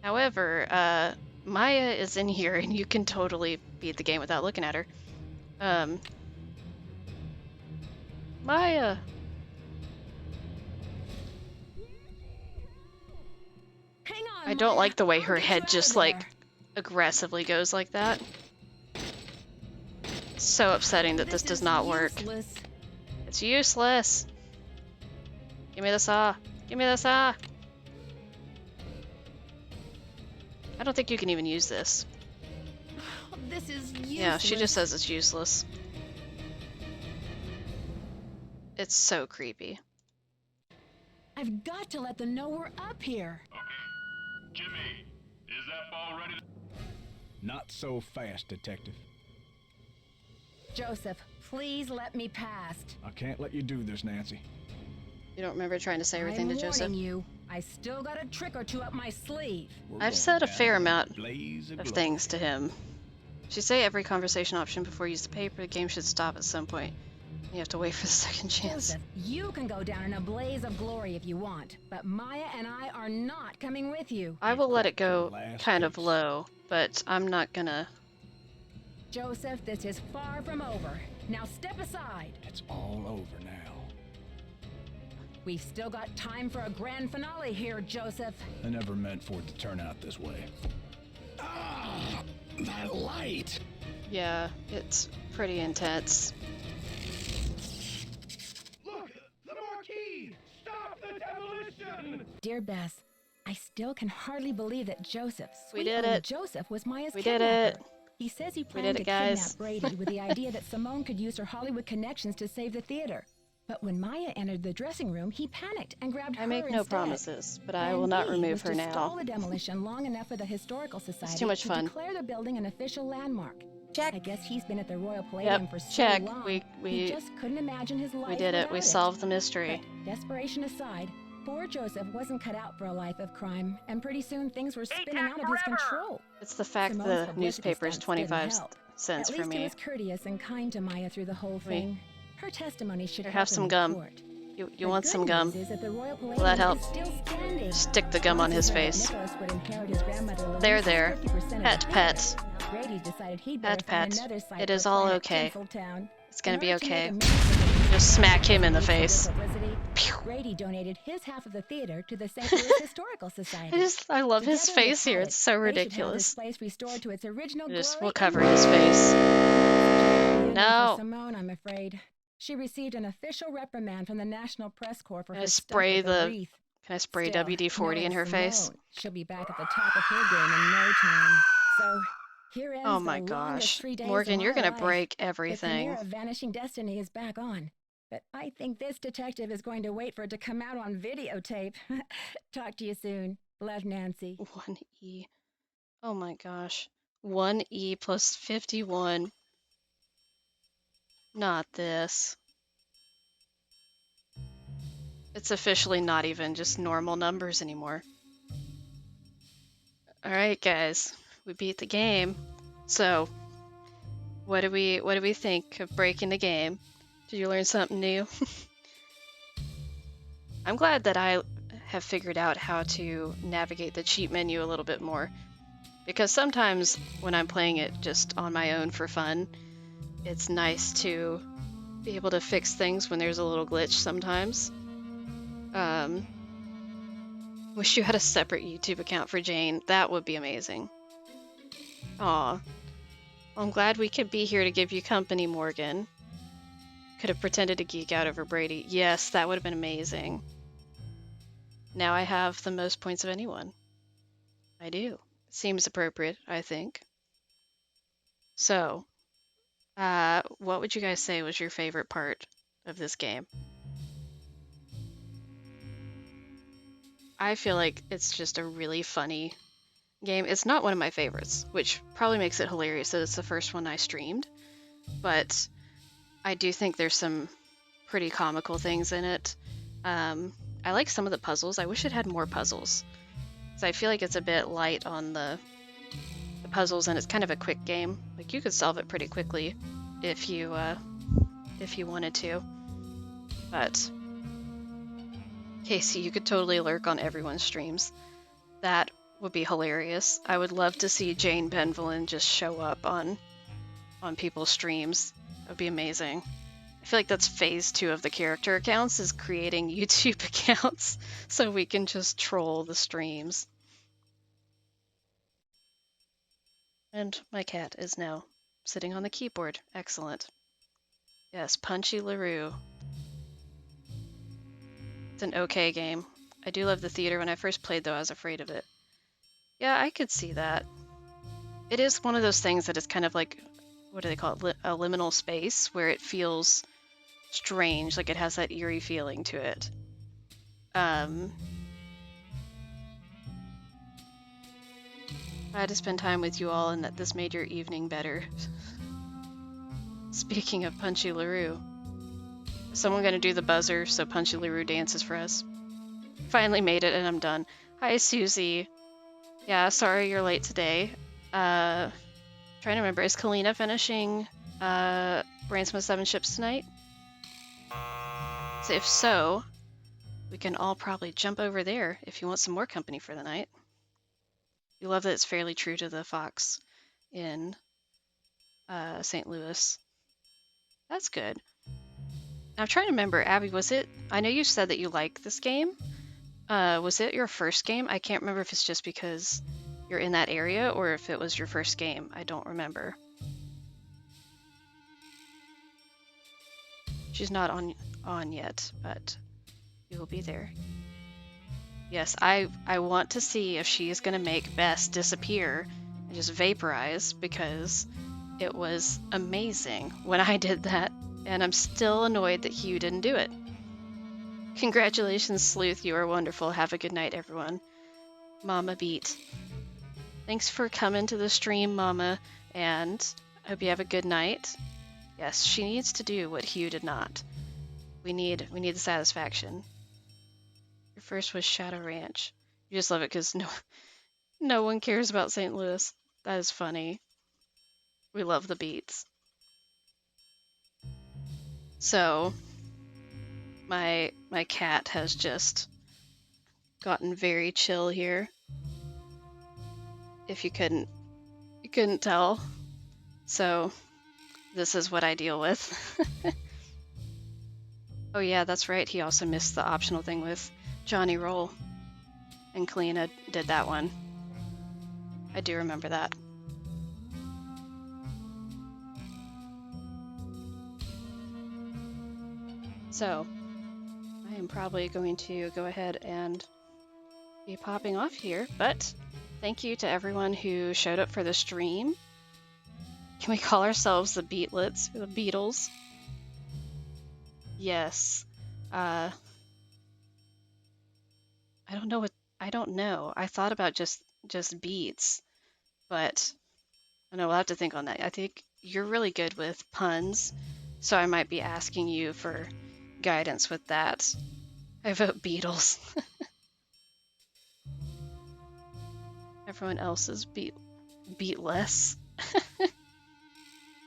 However, Maya is in here and you can totally beat the game without looking at her. Maya! Hang on, I don't Maya. like the way her I'll get head you out just of like there. aggressively goes like that. It's so upsetting that this does not work. Useless. It's useless. Give me the saw. Give me the saw. I don't think you can even use this. This is useless. Yeah, she just says it's useless. It's so creepy. I've got to let them know we're up here. Jimmy, is that ball ready? Not so fast, Detective. Joseph, please let me past. I can't let you do this, Nancy. You don't remember trying to say everything I'm to Joseph? warning you. I still got a trick or two up my sleeve. I've said a fair amount of things to him. Should say every conversation option before you use the paper. The game should stop at some point. You have to wait for the second chance. Joseph, you can go down in a blaze of glory if you want, but Maya and I are not coming with you. I will let it go kind of low, but I'm not gonna Joseph, this is far from over. Now step aside. It's all over now. We've still got time for a grand finale here, Joseph. I never meant for it to turn out this way. Ah! That light! Yeah, it's pretty intense. Look! The marquee! Stop the demolition! Dear Bess, I still can hardly believe that Joseph, We sweet did old it. Joseph, was Maya's We did kidnapper. it. He says he We planned did to it, guys. kidnap Brady with the idea that Simone could use her Hollywood connections to save the theater. But when Maya entered the dressing room, he panicked and grabbed her I make no instead. promises, but I Plan will not B remove was her to now. stall the demolition long enough for the Historical Society too much to fun. declare the building an official landmark. Check. I guess he's been at the Royal Palladium Yep, for so check. long. We he just couldn't imagine his life we did it. without We solved the mystery. But desperation aside, poor Joseph wasn't cut out for a life of crime, and pretty soon things were spinning out of his control. It's the fact Simone's the publicity newspaper's stunts 25 didn't help. cents At for least he me. was courteous and kind to Maya through the whole thing. Her testimony should Here, help have some him in gum. court. You The want good some gum? news is that the Royal Will that Palladium help? is still standing. Stick the gum on his Once he heard face. that Nicholas would inherit his grandmother There, Louise's there. 50% of Pet, the pet. theater. Grady decided he'd better Pet, find pet. another site It for is all Planet okay. Tinseltown. It's gonna In be order to make okay. amends for the Just smack him in the need for face. publicity, Grady donated his half of the theater to the St. Louis Historical Society. I love his Together with face here. Howard, It's so they should have ridiculous. this place restored to its original Just glory we'll cover and his face. ending No. for Simone, I'm afraid. She received an official reprimand from the National Press Corps for Can I her stunt spray with the a wreath. Can I spray Still, WD-40 in knowing her face? Simone, she'll be back at the top of her game in no time. So here ends Oh my the longest gosh. 3 days Morgan, of you're my gonna life. break The everything. premiere of Vanishing Destiny is back on. But I think this detective is going to wait for it to come out on videotape. Talk to you soon. Love, Nancy. 1E. Oh my gosh. 1E plus 51. Not this. It's officially not even just normal numbers anymore. Alright guys, we beat the game. So, what do we think of breaking the game? Did you learn something new? I'm glad that I have figured out how to navigate the cheat menu a little bit more. Because sometimes when I'm playing it just on my own for fun, it's nice to be able to fix things when there's a little glitch sometimes. Wish you had a separate YouTube account for Jane. That would be amazing. Aw. I'm glad we could be here to give you company, Morgan. Could have pretended to geek out over Brady. Yes, that would have been amazing. Now I have the most points of anyone. I do. Seems appropriate, I think. So, what would you guys say was your favorite part of this game? I feel like it's just a really funny game. It's not one of my favorites, which probably makes it hilarious that it's the first one I streamed, but I do think there's some pretty comical things in it. I like some of the puzzles. I wish it had more puzzles, because I feel like it's a bit light on the puzzles, and it's kind of a quick game. Like, you could solve it pretty quickly if you wanted to. But Casey, you could totally lurk on everyone's streams. That would be hilarious. I would love to see Jane Benvelin just show up on people's streams. That would be amazing. I feel like that's phase 2 of the character accounts, is creating YouTube accounts so we can just troll the streams. And my cat is now sitting on the keyboard. Excellent. Yes, Punchy LaRue. It's an okay game. I do love the theater. When I first played, though, I was afraid of it. Yeah, I could see that. It is one of those things that is kind of like, what do they call it? A liminal space, where it feels strange, like it has that eerie feeling to it. I had to spend time with you all, and that this made your evening better. Speaking of Punchy LaRue, is someone gonna do the buzzer so Punchy LaRue dances for us? Finally made it, and I'm done. Hi, Susie. Yeah, sorry you're late today. Trying to remember, is Kalina finishing Ransom of 7 Ships tonight? So if so, we can all probably jump over there if you want some more company for the night. You love that it's fairly true to the Fox in St. Louis. That's good. I'm trying to remember, Abby, was it? I know you said that you like this game. Was it your first game? I can't remember if it's just because you're in that area or if it was your first game. I don't remember. She's not on yet, but you will be there. Yes, I want to see if she is going to make Bess disappear and just vaporize, because it was amazing when I did that, and I'm still annoyed that Hugh didn't do it. Congratulations, Sleuth. You are wonderful. Have a good night, everyone. Mama Beat. Thanks for coming to the stream, Mama, and I hope you have a good night. Yes, she needs to do what Hugh did not. We need the satisfaction. Your first was Shadow Ranch. You just love it because no one cares about St. Louis. That is funny. We love the beats. So, my cat has just gotten very chill here. If you couldn't tell. So, this is what I deal with. Oh yeah, that's right. He also missed the optional thing with Johnny Roll. And Kalina did that one. I do remember that. So, I am probably going to go ahead and be popping off here, but thank you to everyone who showed up for the stream. Can we call ourselves the Beatlets, the Beatles? Yes. I don't know. I thought about just beats, but I know we'll have to think on that. I think you're really good with puns, so I might be asking you for guidance with that. I vote Beatles. Everyone else is beatless.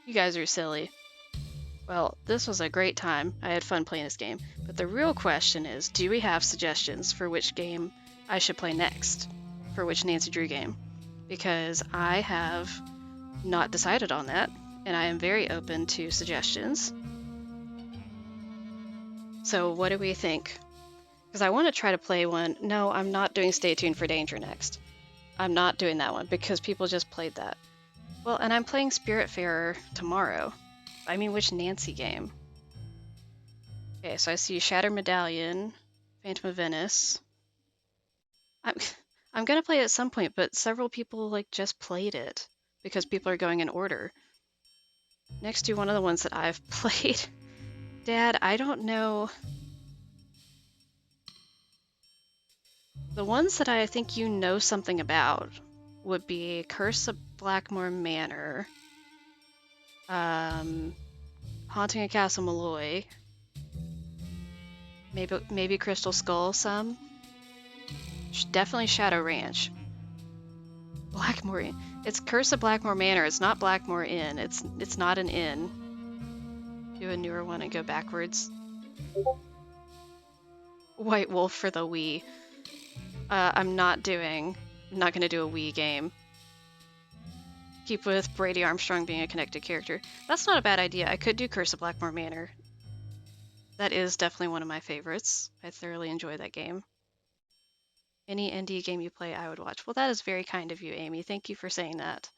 You guys are silly. Well, this was a great time. I had fun playing this game. But the real question is, do we have suggestions for which game I should play next? For which Nancy Drew game? Because I have not decided on that, and I am very open to suggestions. So what do we think? Because I want to try to play one. No, I'm not doing Stay Tuned for Danger next. I'm not doing that one because people just played that. Well, and I'm playing Spiritfarer tomorrow. I mean, which Nancy game? Okay, so I see Shattered Medallion, Phantom of Venice. I'm gonna play it at some point, but several people just played it because people are going in order. Next to one of the ones that I've played. Dad, I don't know. The ones that I think you know something about would be Curse of Blackmore Manor, Haunting of Castle Malloy, maybe Crystal Skull some. Definitely Shadow Ranch. Blackmore Inn. It's Curse of Blackmore Manor. It's not Blackmore Inn. It's not an inn. Do a newer one and go backwards. White Wolf for the Wii. I'm not going to do a Wii game. Keep with Brady Armstrong being a connected character. That's not a bad idea. I could do Curse of Blackmore Manor. That is definitely one of my favorites. I thoroughly enjoy that game. Any indie game you play, I would watch. Well, that is very kind of you, Amy. Thank you for saying that.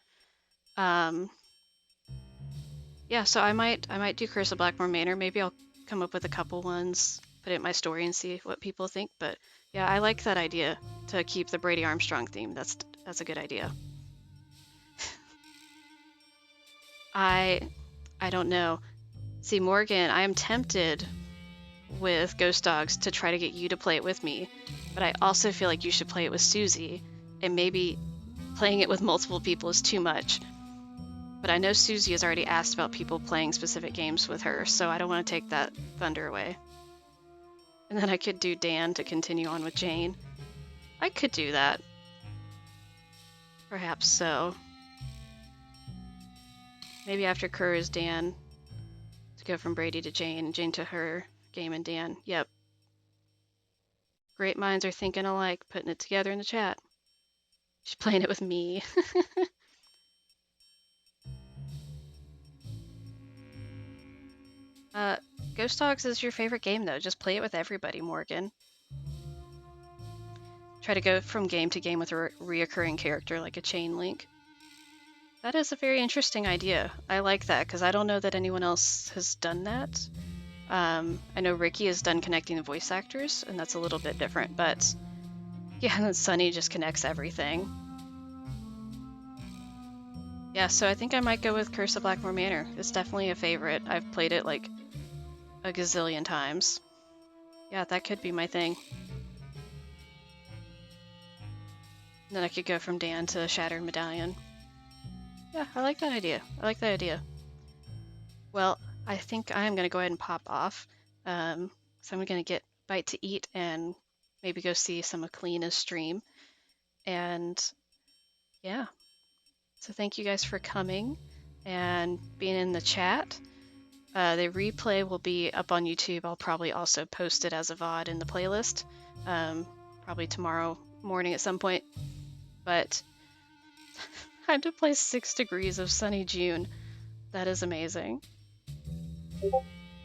Yeah, so I might do Curse of Blackmore Manor. Maybe I'll come up with a couple ones, put it in my story and see what people think. But yeah, I like that idea to keep the Brady Armstrong theme. That's a good idea. I don't know. See, Morgan, I am tempted with Ghost Dogs to try to get you to play it with me, but I also feel like you should play it with Susie, and maybe playing it with multiple people is too much. But I know Susie has already asked about people playing specific games with her, so I don't want to take that thunder away. And then I could do Dan to continue on with Jane. I could do that. Perhaps so. Maybe after Kerr is Dan, to go from Brady to Jane, Jane to her game and Dan. Yep. Great minds are thinking alike, putting it together in the chat. She's playing it with me. Ghost Dogs is your favorite game, though. Just play it with everybody, Morgan. Try to go from game to game with a reoccurring character like a chain link. That is a very interesting idea. I like that because I don't know that anyone else has done that. I know Ricky has done connecting the voice actors, and that's a little bit different, but yeah, and then Sunny just connects everything. Yeah, so I think I might go with Curse of Blackmore Manor. It's definitely a favorite. I've played it like a gazillion times. Yeah, that could be my thing. And then I could go from Dan to Shattered Medallion. Yeah, I like that idea. I like that idea. Well, I think I am going to go ahead and pop off. So I'm going to get bite to eat and maybe go see some of Kalina's stream. And yeah. So thank you guys for coming and being in the chat. The replay will be up on YouTube. I'll probably also post it as a VOD in the playlist. Probably tomorrow morning at some point. But I had to play 6 Degrees of Sunny June. That is amazing.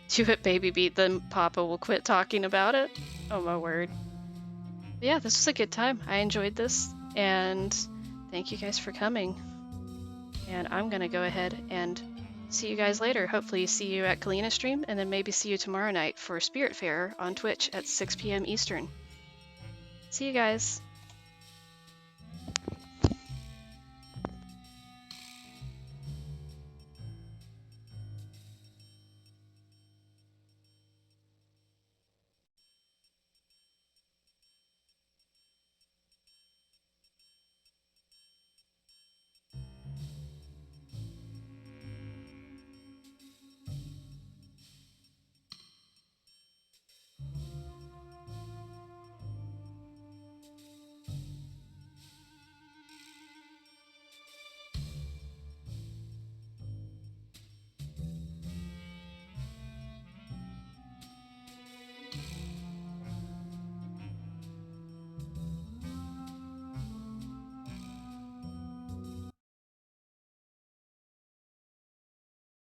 Do it, baby beat, then Papa will quit talking about it. Oh my word. But yeah, this was a good time. I enjoyed this, and thank you guys for coming. And I'm gonna go ahead and see you guys later. Hopefully see you at Kalina stream, and then maybe see you tomorrow night for Spiritfarer on Twitch at 6 p.m. Eastern. See you guys.